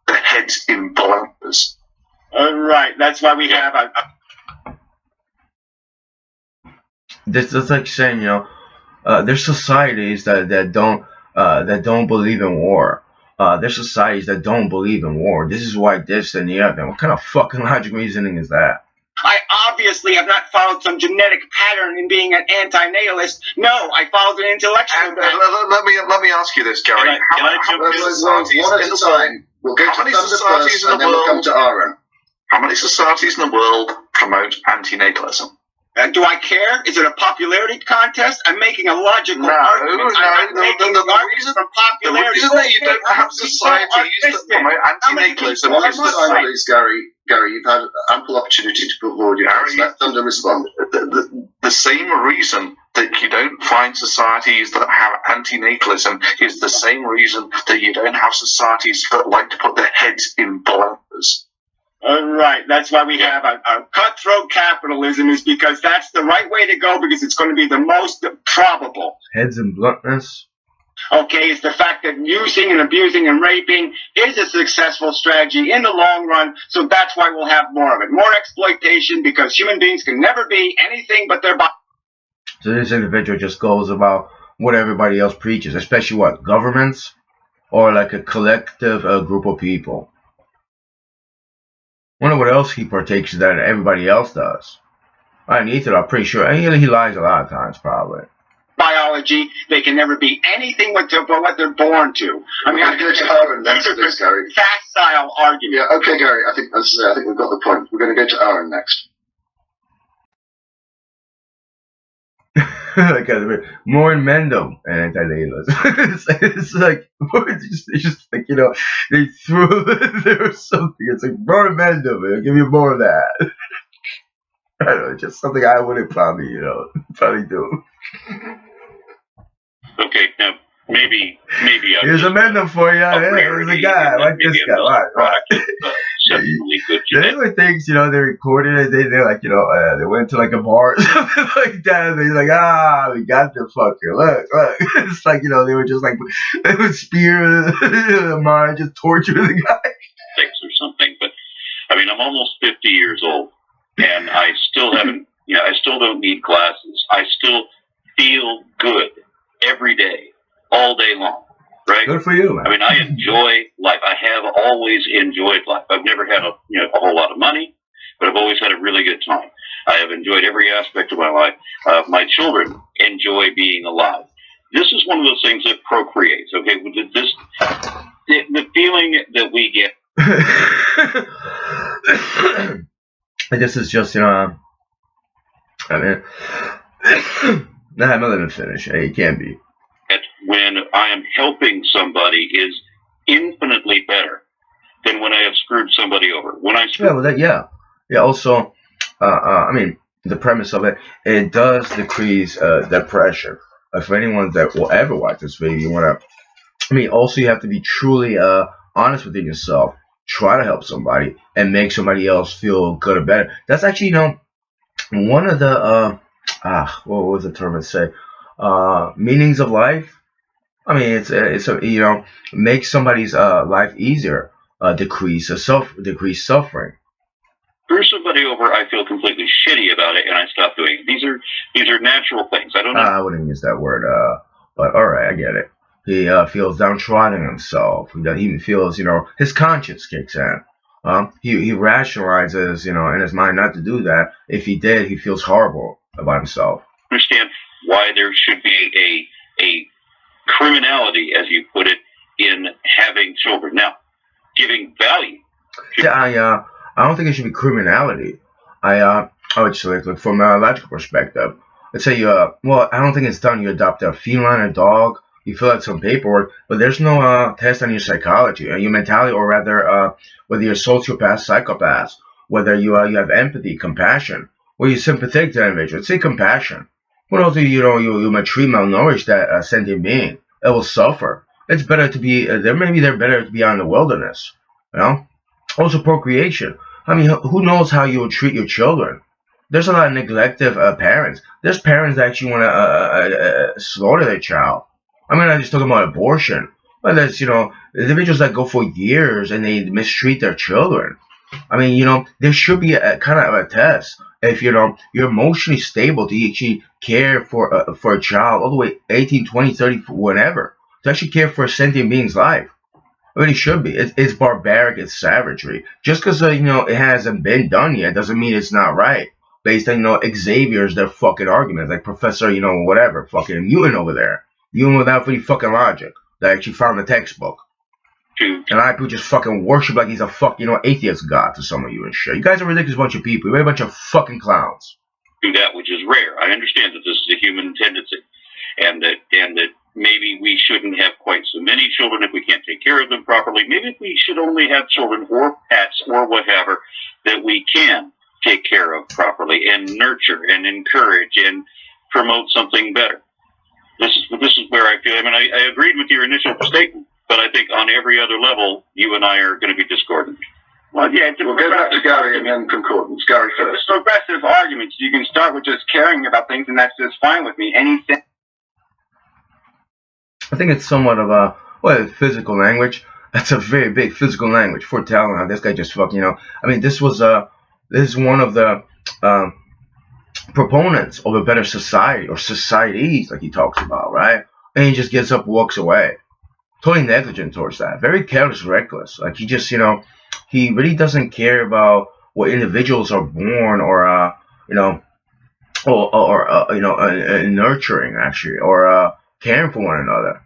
[SPEAKER 4] their heads in blankets.
[SPEAKER 2] All right, that's why we have a
[SPEAKER 1] This is like saying, there's societies that don't believe in war. There's societies that don't believe in war. This is why this and the other. What kind of fucking logic reasoning is that?
[SPEAKER 2] I obviously have not followed some genetic pattern in being an anti-natalist. No, I followed an intellectual pattern.
[SPEAKER 4] Let me ask you this, Gary. How many societies
[SPEAKER 3] one at a time? We'll go to Thunder first, and then we'll come to Aaron.
[SPEAKER 4] How many societies in the world promote antinatalism?
[SPEAKER 2] Do I care? Is it a popularity contest? I'm making a logical argument.
[SPEAKER 3] The reason that you don't have societies that promote antinatalism is Gary, you've had ample opportunity to put forward your points. Let them respond.
[SPEAKER 4] The same reason that you don't find societies that have antinatalism is the same reason that you don't have societies that like to put their heads in blankets.
[SPEAKER 2] All right, that's why we have a cutthroat capitalism, is because that's the right way to go, because it's going to be the most probable.
[SPEAKER 1] Heads and bluntness.
[SPEAKER 2] Okay, it's the fact that using and abusing and raping is a successful strategy in the long run, so that's why we'll have more of it. More exploitation, because human beings can never be anything but their body.
[SPEAKER 1] So this individual just goes about what everybody else preaches, especially what? Governments? Or like a collective group of people. Wonder what else he partakes that everybody else does. I'm pretty sure. He lies a lot of times, probably.
[SPEAKER 2] Biology, they can never be anything but what they're born to. I mean,
[SPEAKER 3] these are
[SPEAKER 2] Gary. Facile arguments.
[SPEAKER 3] Yeah, okay, Gary. I think we've got the point. We're going to go to Aaron next.
[SPEAKER 1] More in Mendel and anti-natalist. it's like they threw there was something. It's like more in Mendel, man. Give me more of that. I don't know, just something I wouldn't probably do.
[SPEAKER 6] Okay, now maybe
[SPEAKER 1] here's a Mendel for you. There's a guy like this guy. Right. Anyone thinks, they recorded it, they're like, they went to like a bar or something like that, and they're like, we got the fucker, look. It's like, they were just like, they would spear the mind, just torture the guy.
[SPEAKER 6] Or something, but I mean, I'm almost 50 years old, and I still haven't, I still don't need glasses. I still feel good every day, all day long. Right?
[SPEAKER 1] Good for you, man.
[SPEAKER 6] I mean, I enjoy life. I have always enjoyed life. I've never had a whole lot of money, but I've always had a really good time. I have enjoyed every aspect of my life. My children enjoy being alive. This is one of those things that procreates. Okay, the feeling that we get.
[SPEAKER 1] This is just I mean, I'm not letting it finish. It can't be.
[SPEAKER 6] When I am helping somebody is infinitely better than when I have screwed somebody over. When I
[SPEAKER 1] Also, I mean, the premise of it does decrease depression. For anyone that will ever watch this video, you want to. I mean, also you have to be truly honest within yourself. Try to help somebody and make somebody else feel good or better. That's actually, one of the what was the term to say? Meanings of life. I mean, it's make somebody's life easier, decrease suffering.
[SPEAKER 6] Screw somebody over, I feel completely shitty about it, and I stop doing it. These are natural things. I don't know.
[SPEAKER 1] I wouldn't use that word, but all right, I get it. He feels downtrodden himself. He even feels, his conscience kicks in. He rationalizes, in his mind not to do that. If he did, he feels horrible about himself.
[SPEAKER 6] Understand why there should be a criminality, as you put it, in having children. Now, giving value.
[SPEAKER 1] Yeah, I don't think it should be criminality. I would say, like, from a logical perspective, let's say well, I don't think it's done. You adopt a feline, a dog, you fill out some paperwork, but there's no test on your psychology, your mentality, or rather, whether you're a sociopath, psychopath, whether you have empathy, compassion, or you're sympathetic to that individual. Let's say compassion. What else do you maltreat, malnourish that sentient being? It will suffer. It's better to be there. Maybe they're better to be out in the wilderness. Also, procreation. I mean, who knows how you will treat your children? There's a lot of neglective parents. There's parents that actually want to slaughter their child. I'm not just talking about abortion, but there's individuals that go for years and they mistreat their children. I mean, there should be a kind of a test if you're emotionally stable to actually care for a child all the way 18, 20, 30, whatever, to actually care for a sentient being's life. I mean, it should be. It's barbaric. It's savagery. Just because it hasn't been done yet doesn't mean it's not right. Based on Xavier's their fucking arguments, like Professor whatever fucking Newton over there, Newton without any fucking logic, that actually found the textbook. And I people just fucking worship like he's a atheist god to some of you and shit. You guys are a ridiculous bunch of people. You're a bunch of fucking clowns.
[SPEAKER 6] Do that which is rare. I understand that this is a human tendency, and that maybe we shouldn't have quite so many children if we can't take care of them properly. Maybe we should only have children or pets or whatever that we can take care of properly and nurture and encourage and promote something better. This is where I feel. I mean, I agreed with your initial statement, but I think on every other level, you and I are going to be discordant.
[SPEAKER 4] Well, yeah, we'll go back to Gary and then concordance. Gary first.
[SPEAKER 2] It's progressive arguments. You can start with just caring about things, and that's just fine with me. Anything.
[SPEAKER 1] I think it's somewhat of a physical language. That's a very big physical language for talent. This guy just fucking, I mean, this is one of the proponents of a better society, or societies, like he talks about, right? And he just gets up, walks away. Totally negligent towards that. Very careless, reckless. Like he just, he really doesn't care about what individuals are born, or nurturing actually, or caring for one another.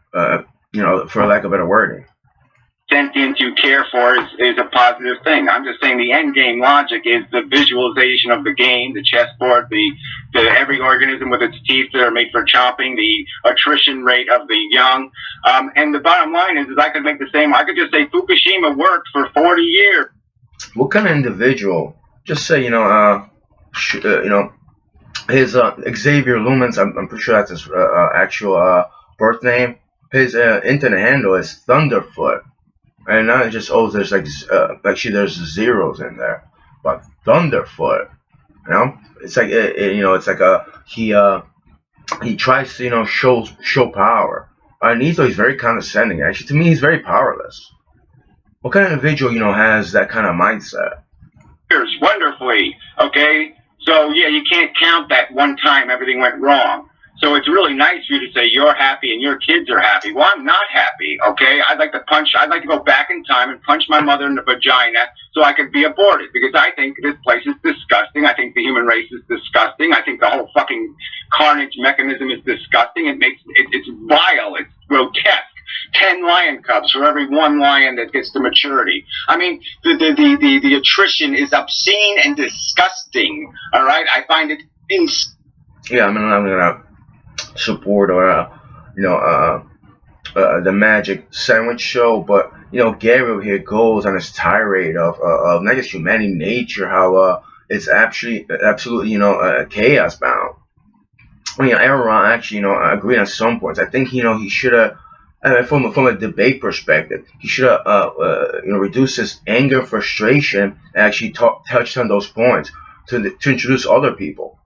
[SPEAKER 1] For lack of better wording.
[SPEAKER 2] Sentient you care for is a positive thing. I'm just saying the end game logic is the visualization of the game, the chessboard, the every organism with its teeth that are made for chomping, the attrition rate of the young. And the bottom line is I could make the same. I could just say Fukushima worked for 40 years.
[SPEAKER 1] What kind of individual? Just say his Xavier Lumens. I'm pretty sure that's his actual birth name. His internet handle is Thunderfoot. And not just there's there's zeros in there, but Thunderfoot, it's like it's like he tries to show power, and he's very condescending. Actually, to me, he's very powerless. What kind of individual has that kind of mindset?
[SPEAKER 2] Wonderfully, okay. So yeah, you can't count that one time everything went wrong. So it's really nice for you to say you're happy and your kids are happy. Well, I'm not happy, okay? I'd like to go back in time and punch my mother in the vagina so I could be aborted, because I think this place is disgusting. I think the human race is disgusting. I think the whole fucking carnage mechanism is disgusting. It's vile. It's grotesque. 10 lion cubs for every one lion that gets to maturity. I mean, the attrition is obscene and disgusting, all right? I find it insane.
[SPEAKER 1] Yeah, I'm gonna support the Magic Sandwich Show, but Gabriel here goes on his tirade of not just humanity, nature, how it's absolutely chaos bound. I mean, Aaron actually agreed on some points. I think he should have from a debate perspective, he should have reduced his anger, frustration, and actually touched on those points to introduce other people.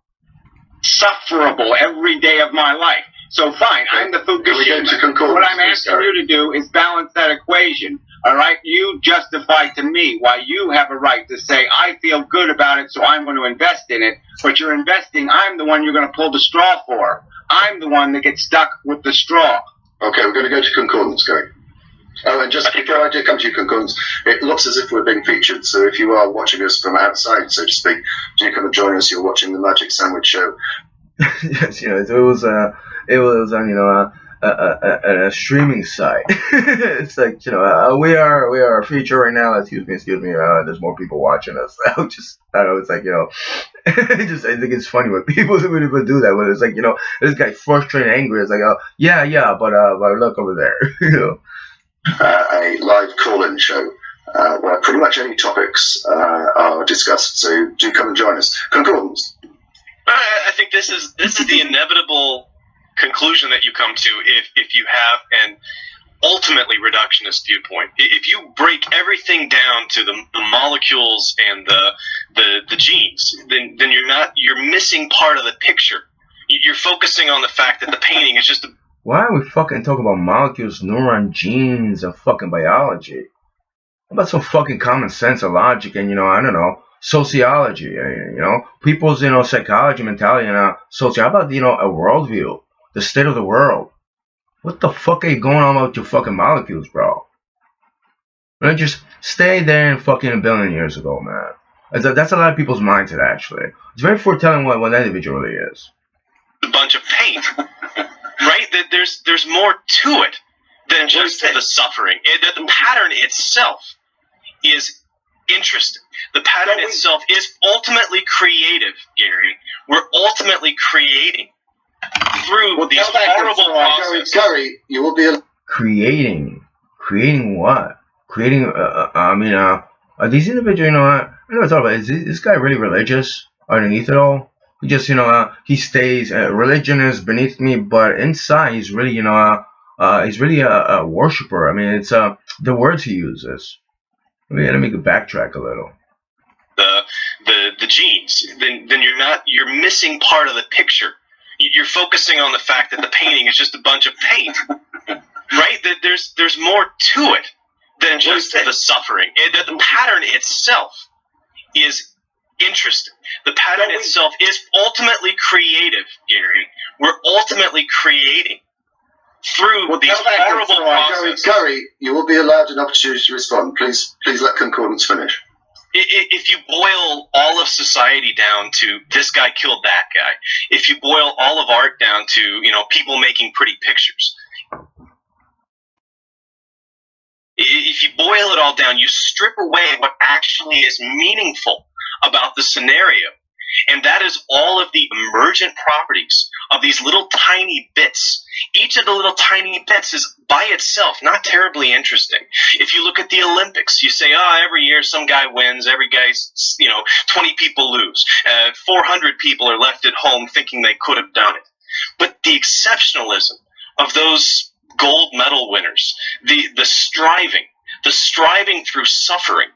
[SPEAKER 2] Sufferable every day of my life. So fine, I'm the Fukushima. What I'm asking you to do is balance that equation. All right, you justify to me why you have a right to say I feel good about it, so I'm going to invest in it. But you're investing. I'm the one you're going to pull the straw for. I'm the one that gets stuck with the straw.
[SPEAKER 3] Okay, we're going to go to concordance, Gary. Oh, and just before I do come to you, concordance, it looks as if we're being featured. So if you are watching us from outside, so to speak, do come and join us. You're watching the Magic Sandwich Show.
[SPEAKER 1] Yes, it was on a streaming site. It's like we are a feature right now. Excuse me. There's more people watching us. I don't know. It's like I think it's funny when people do that. When it's like this guy frustrated, and angry. It's like but look over there.
[SPEAKER 3] A live call-in show where pretty much any topics are discussed. So do come and join us. Concordance.
[SPEAKER 5] I think this is the inevitable conclusion that you come to if you have an ultimately reductionist viewpoint. If you break everything down to the molecules and the genes, then you're missing part of the picture. You're focusing on the fact that the painting is just
[SPEAKER 1] Why are we fucking talking about molecules, neuron, genes, and fucking biology? How about some fucking common sense or logic and I don't know, sociology, people's psychology, mentality, and sociology. How about a worldview, the state of the world? What the fuck are you going on about your fucking molecules, bro? Just stay there in fucking a billion years ago, man. That's a lot of people's mindset, actually. It's very foretelling what that individual really is.
[SPEAKER 5] A bunch of paint, right? There's more to it than just the suffering. The pattern itself is interesting. The pattern itself is ultimately creative, Gary. We're ultimately creating through these horrible processes.
[SPEAKER 3] Gary, you will be
[SPEAKER 1] creating what? Creating. Are these individuals? I never thought about it. Is this guy really religious underneath it all? He just, he stays. Religion is beneath me, but inside he's really, he's really a worshiper. I mean, it's the words he uses. Let me backtrack a little.
[SPEAKER 5] The genes, then you're missing part of the picture. You're focusing on the fact that the painting is just a bunch of paint, right? There's more to it than just the suffering. The pattern itself is interesting. The pattern itself is ultimately creative, Gary. We're ultimately creating through these horrible processes.
[SPEAKER 3] Gary, you will be allowed an opportunity to respond. Please let concordance finish.
[SPEAKER 5] If you boil all of society down to this guy killed that guy, if you boil all of art down to people making pretty pictures, if you boil it all down, you strip away what actually is meaningful about the scenario. And that is all of the emergent properties of these little tiny bits. Each of the little tiny bits is by itself not terribly interesting. If you look at the Olympics, you say, every year some guy wins, every guy's, 20 people lose. 400 people are left at home thinking they could have done it. But the exceptionalism of those gold medal winners, the striving through suffering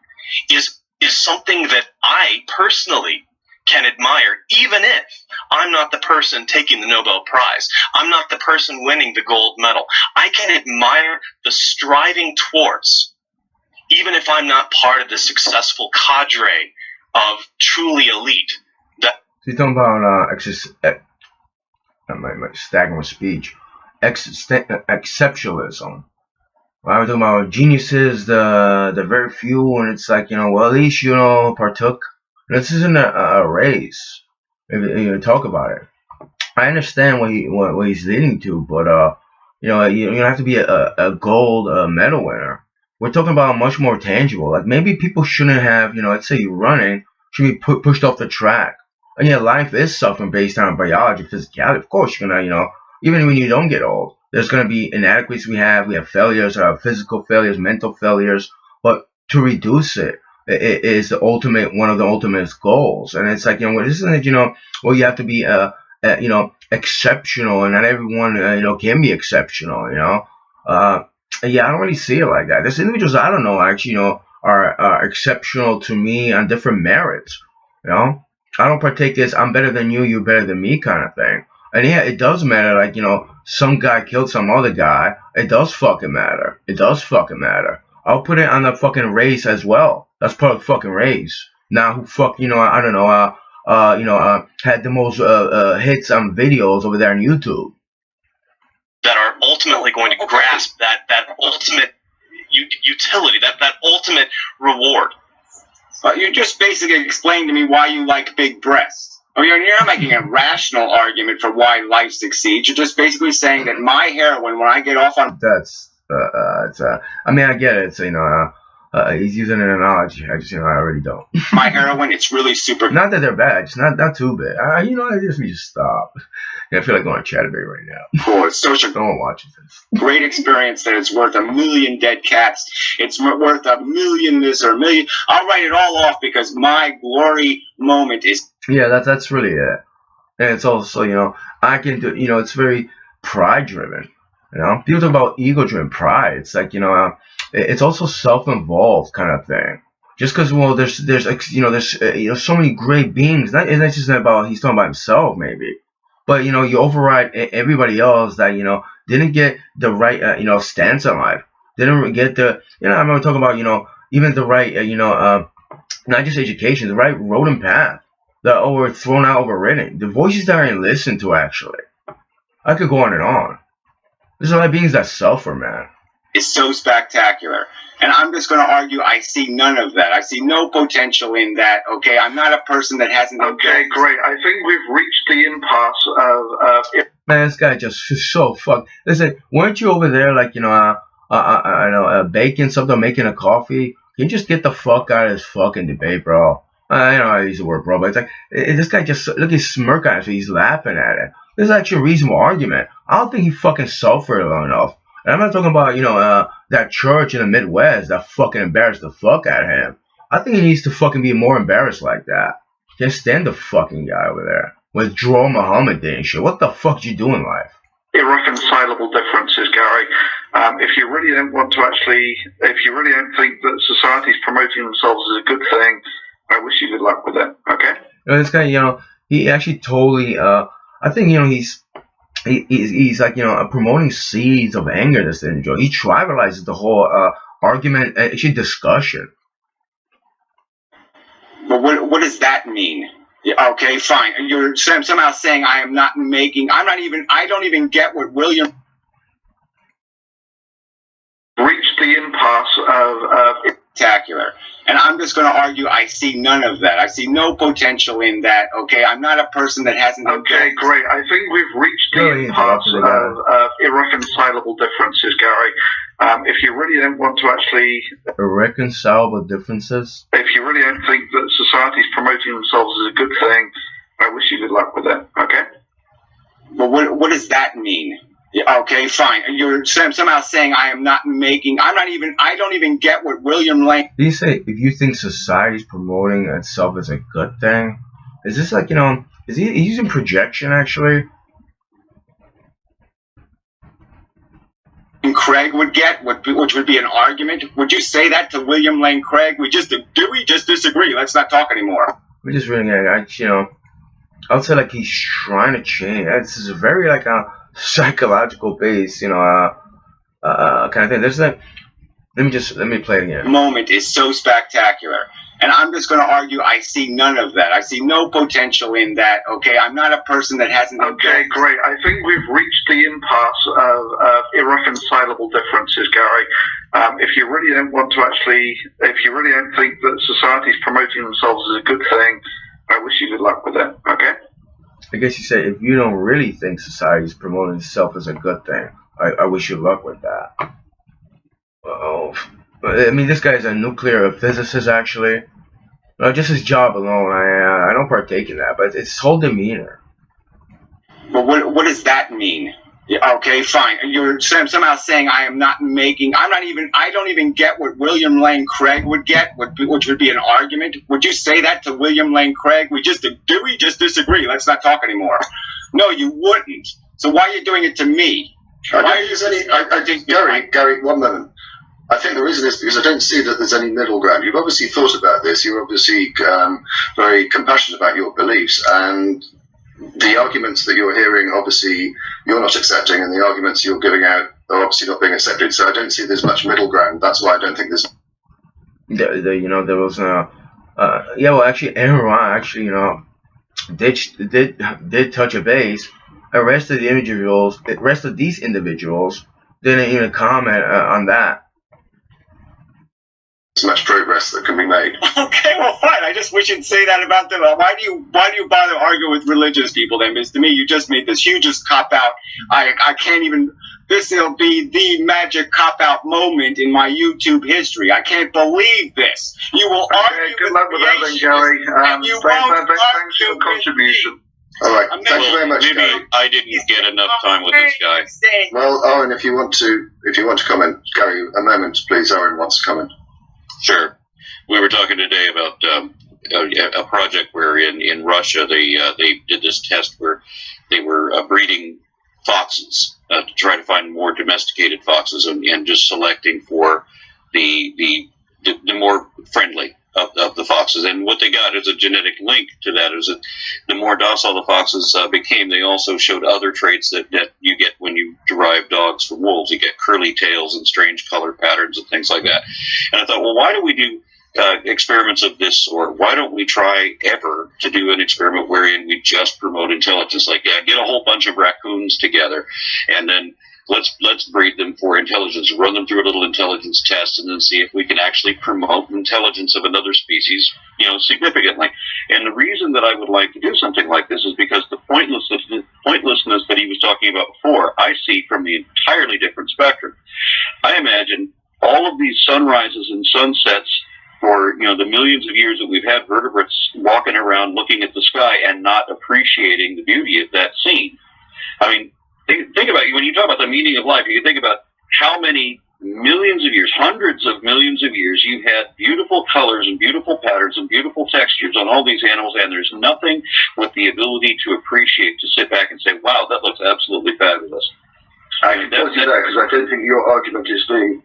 [SPEAKER 5] is something that I personally can admire, even if I'm not the person taking the Nobel Prize. I'm not the person winning the gold medal. I can admire the striving towards, even if I'm not part of the successful cadre of truly elite.
[SPEAKER 1] You're talking about my staggering speech, exceptionalism. Right? We're talking about geniuses, the very few, and it's like at least partook. This isn't a race. If you talk about it, I understand what he's leading to, but you don't have to be a gold medal winner. We're talking about much more tangible. Like maybe people shouldn't have, let's say you're running, should be pushed off the track. And life is suffering based on biology, physicality. Of course, you're gonna, even when you don't get old, there's gonna be inadequacies. We have failures, physical failures, mental failures, but to reduce it is one of the ultimate goals. And it's like, isn't it, well, you have to be exceptional, and not everyone can be exceptional. I don't really see it like that. There's individuals I don't know actually are exceptional to me on different merits. I don't partake as I'm better than you, you're better than me kind of thing. And yeah, it does matter. Like some guy killed some other guy. It does fucking matter. I'll put it on the fucking race as well. That's part of the fucking race. Now who fuck, I don't know, had the most hits on videos over there on YouTube.
[SPEAKER 5] that are ultimately going to grasp that ultimate utility, that ultimate reward.
[SPEAKER 2] You just basically explained to me why you like big breasts. You're not making a rational argument for why life succeeds. You're just basically saying that my heroin, when I get off on...
[SPEAKER 1] That's, I mean, I get it. It's, he's using an analogy. I just, I already don't.
[SPEAKER 2] My heroin, it's really super...
[SPEAKER 1] Not that they're bad. It's not too bad. I just need to stop. I feel like going to Chatterberry right now.
[SPEAKER 2] Cool. It's such a
[SPEAKER 1] no one watches this.
[SPEAKER 2] Great experience that it's worth 1 million dead cats. It's worth 1 million this or 1 million. I'll write it all off because my glory moment is...
[SPEAKER 1] Yeah, that's really it. And it's also, I can do, it's very pride-driven. People talk about ego-driven pride. It's like, it's also self-involved kind of thing. Just because, there's so many great beings. It's just about he's talking about himself, maybe. But, you override everybody else that, didn't get the right, stance in life. Didn't get the, I'm not talking about, even the right, not just education, the right road and path. That were thrown out, overridden. The voices that aren't listened to, actually. I could go on and on. There's a lot of beings that suffer, man.
[SPEAKER 2] It's so spectacular. And I'm just going to argue I see none of that. I see no potential in that, okay? I'm not a person that hasn't...
[SPEAKER 4] Okay, great. I think we've reached the impasse of...
[SPEAKER 1] Man, this guy just is so fucked. Listen, weren't you over there, like, baking something, making a coffee? Can you just get the fuck out of this fucking debate, bro? I use the word bro, but it's like, this guy just, look at his smirk on it, so he's laughing at it. This is actually a reasonable argument. I don't think he fucking suffered long enough. And I'm not talking about, that church in the Midwest that fucking embarrassed the fuck out of him. I think he needs to fucking be more embarrassed like that. Can't stand the fucking guy over there. Withdraw Muhammad Day and shit. What the fuck did you do in life?
[SPEAKER 4] Irreconcilable differences, Gary. If you really don't want to if you really don't think that society's promoting themselves as a good thing, I wish you good luck with it, okay?
[SPEAKER 1] This guy, he actually totally, I think, he's like, promoting seeds of anger that's enjoy. He trivializes the whole argument, actually discussion.
[SPEAKER 2] But what does that mean? Okay, fine. You're somehow saying I don't even get what William...
[SPEAKER 4] Reached the impasse of...
[SPEAKER 2] Spectacular. And I'm just going to argue I see none of that. I see no potential in that, okay? I'm not a person that hasn't...
[SPEAKER 4] Okay, great. I think we've reached the impasse of irreconcilable differences, Gary. If you really don't want to
[SPEAKER 1] Irreconcilable differences?
[SPEAKER 4] If you really don't think that society's promoting themselves as a good thing, I wish you good luck with it, okay?
[SPEAKER 2] But what does that mean? Okay, fine. You're somehow saying I don't even get what William Lane...
[SPEAKER 1] Did you say, if you think society's promoting itself as a good thing? Is this like, is he using projection, actually?
[SPEAKER 2] Craig would get, which would be an argument. Would you say that to William Lane Craig? We just disagree? Let's not talk anymore.
[SPEAKER 1] We're just really, I would say like he's trying to change. This is a very like a psychological base, kind of thing. There's like, let me play it again.
[SPEAKER 2] Moment is so spectacular. And I'm just going to argue I see none of that. I see no potential in that, okay? I'm not a person that hasn't...
[SPEAKER 4] Okay, great. I think we've reached the impasse of irreconcilable differences, Gary. If you really don't want to if you really don't think that society's promoting themselves as a good thing, I wish you good luck with it, okay?
[SPEAKER 1] I guess you say, if you don't really think society's promoting itself as a good thing, I wish you luck with that. Oh, I mean, this guy's a nuclear physicist, actually. Just his job alone, I don't partake in that, but it's his whole demeanor.
[SPEAKER 2] But what does that mean? Okay, fine. You're somehow saying I don't even get what William Lane Craig would get, which would be an argument. Would you say that to William Lane Craig? We just disagree? Let's not talk anymore. No, you wouldn't. So why are you doing it to me?
[SPEAKER 3] I think, Gary, one moment. I think the reason is because I don't see that there's any middle ground. You've obviously thought about this. You're obviously very compassionate about your beliefs, and the arguments that you're hearing, obviously, you're not accepting, and the arguments you're giving out are obviously not being accepted. So I don't see there's much middle ground. That's why I don't think there's...
[SPEAKER 1] There was actually, Aaron Ron actually, did touch a base. arrested these individuals didn't even comment on that.
[SPEAKER 3] There's much progress that can be made.
[SPEAKER 2] Okay, well, fine. I just wish you'd say that about them. Why do you bother arguing with religious people then? Because to me, you just made this hugest cop out. I can't even. This will be the magic cop out moment in my YouTube history. I can't believe this. You will argue
[SPEAKER 4] good luck with that, then, Gary.
[SPEAKER 2] and you won't
[SPEAKER 4] Thanks for
[SPEAKER 2] argue
[SPEAKER 4] your
[SPEAKER 2] with
[SPEAKER 4] contribution.
[SPEAKER 3] All right, thank you very much,
[SPEAKER 6] Maybe
[SPEAKER 3] Gary.
[SPEAKER 6] I didn't get enough time with this guy.
[SPEAKER 3] Well, Owen, if you want to comment, Gary, a moment, please. Owen wants to comment.
[SPEAKER 6] Sure. We were talking today about a project where in Russia they did this test where they were breeding foxes to try to find more domesticated foxes and just selecting for the more friendly of the foxes. And what they got is a genetic link to that. Is that the more docile the foxes became, they also showed other traits that you get when you derive dogs from wolves. You get curly tails and strange color patterns and things like that. And I thought, well, why do we do experiments of this sort? Why don't we try ever to do an experiment wherein we just promote intelligence? Like, yeah, get a whole bunch of raccoons together and then let's breed them for intelligence, run them through a little intelligence test, and then see if we can actually promote intelligence of another species, significantly. And the reason that I would like to do something like this is because the pointlessness that he was talking about before, I see from the entirely different spectrum. I imagine all of these sunrises and sunsets for the millions of years that we've had vertebrates walking around looking at the sky and not appreciating the beauty of that scene. I mean, think about it. When you talk about the meaning of life, you think about how many millions of years, hundreds of millions of years, you've had beautiful colors and beautiful patterns and beautiful textures on all these animals, and there's nothing with the ability to appreciate, to sit back and say, wow, that looks absolutely fabulous.
[SPEAKER 4] I can tell you that because I don't think your argument is being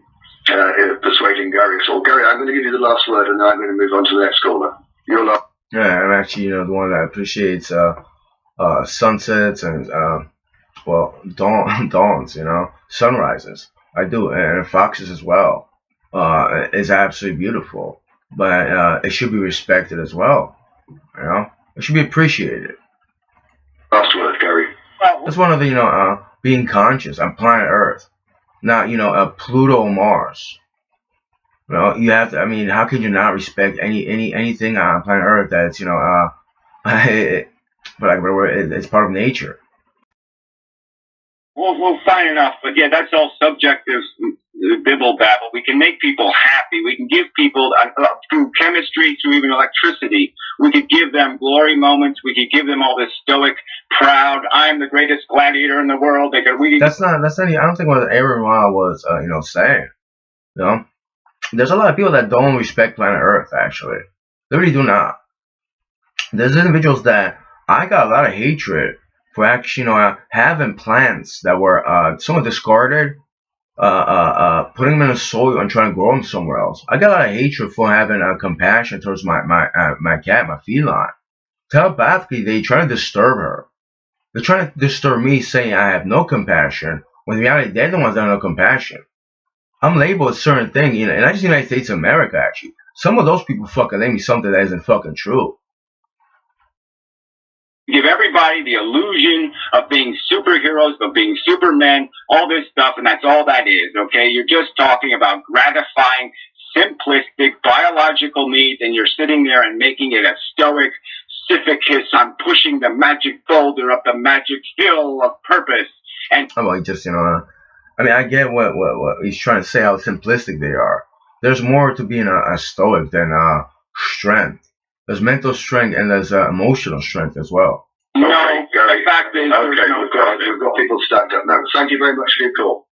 [SPEAKER 4] persuading Gary at all. Gary, I'm going to give you the last word, and then I'm going to move on to the next caller. Your last.
[SPEAKER 1] Yeah, I'm actually the one that appreciates sunsets and dawns, sunrises. I do, and foxes as well. Is absolutely beautiful, but it should be respected as well. It should be appreciated.
[SPEAKER 4] Last word, Gary.
[SPEAKER 1] That's one of the being conscious on planet Earth, not Pluto or Mars. You have to. I mean, how could you not respect anything on planet Earth that's it's part of nature?
[SPEAKER 2] Well, fine enough, but yeah, that's all subjective bibble babble. We can make people happy. We can give people, through chemistry, through even electricity, we could give them glory moments. We could give them all this stoic, proud, I'm the greatest gladiator in the world. That's not. I don't think what Aaron Ra was, saying. There's a lot of people that don't respect planet Earth. Actually, they really do not. There's individuals that I got a lot of hatred for actually, having plants that were somewhat discarded, putting them in a soil and trying to grow them somewhere else. I got a lot of hatred for having compassion towards my cat, my feline. Telepathically, they try to disturb her. They're trying to disturb me, saying I have no compassion, when in reality, they're the ones that have no compassion. I'm labeled a certain thing, and not just the United States of America, actually. Some of those people fucking label me something that isn't fucking true. Give everybody the illusion of being superheroes, of being supermen, all this stuff, and that's all that is, okay? You're just talking about gratifying, simplistic, biological needs, and you're sitting there and making it a stoic Sisyphus on pushing the magic boulder up the magic hill of purpose. And I get what he's trying to say, how simplistic they are. There's more to being a stoic than strength. There's mental strength and there's emotional strength as well.
[SPEAKER 4] No, the fact is, we've got people stacked up now. Thank you very much for your call.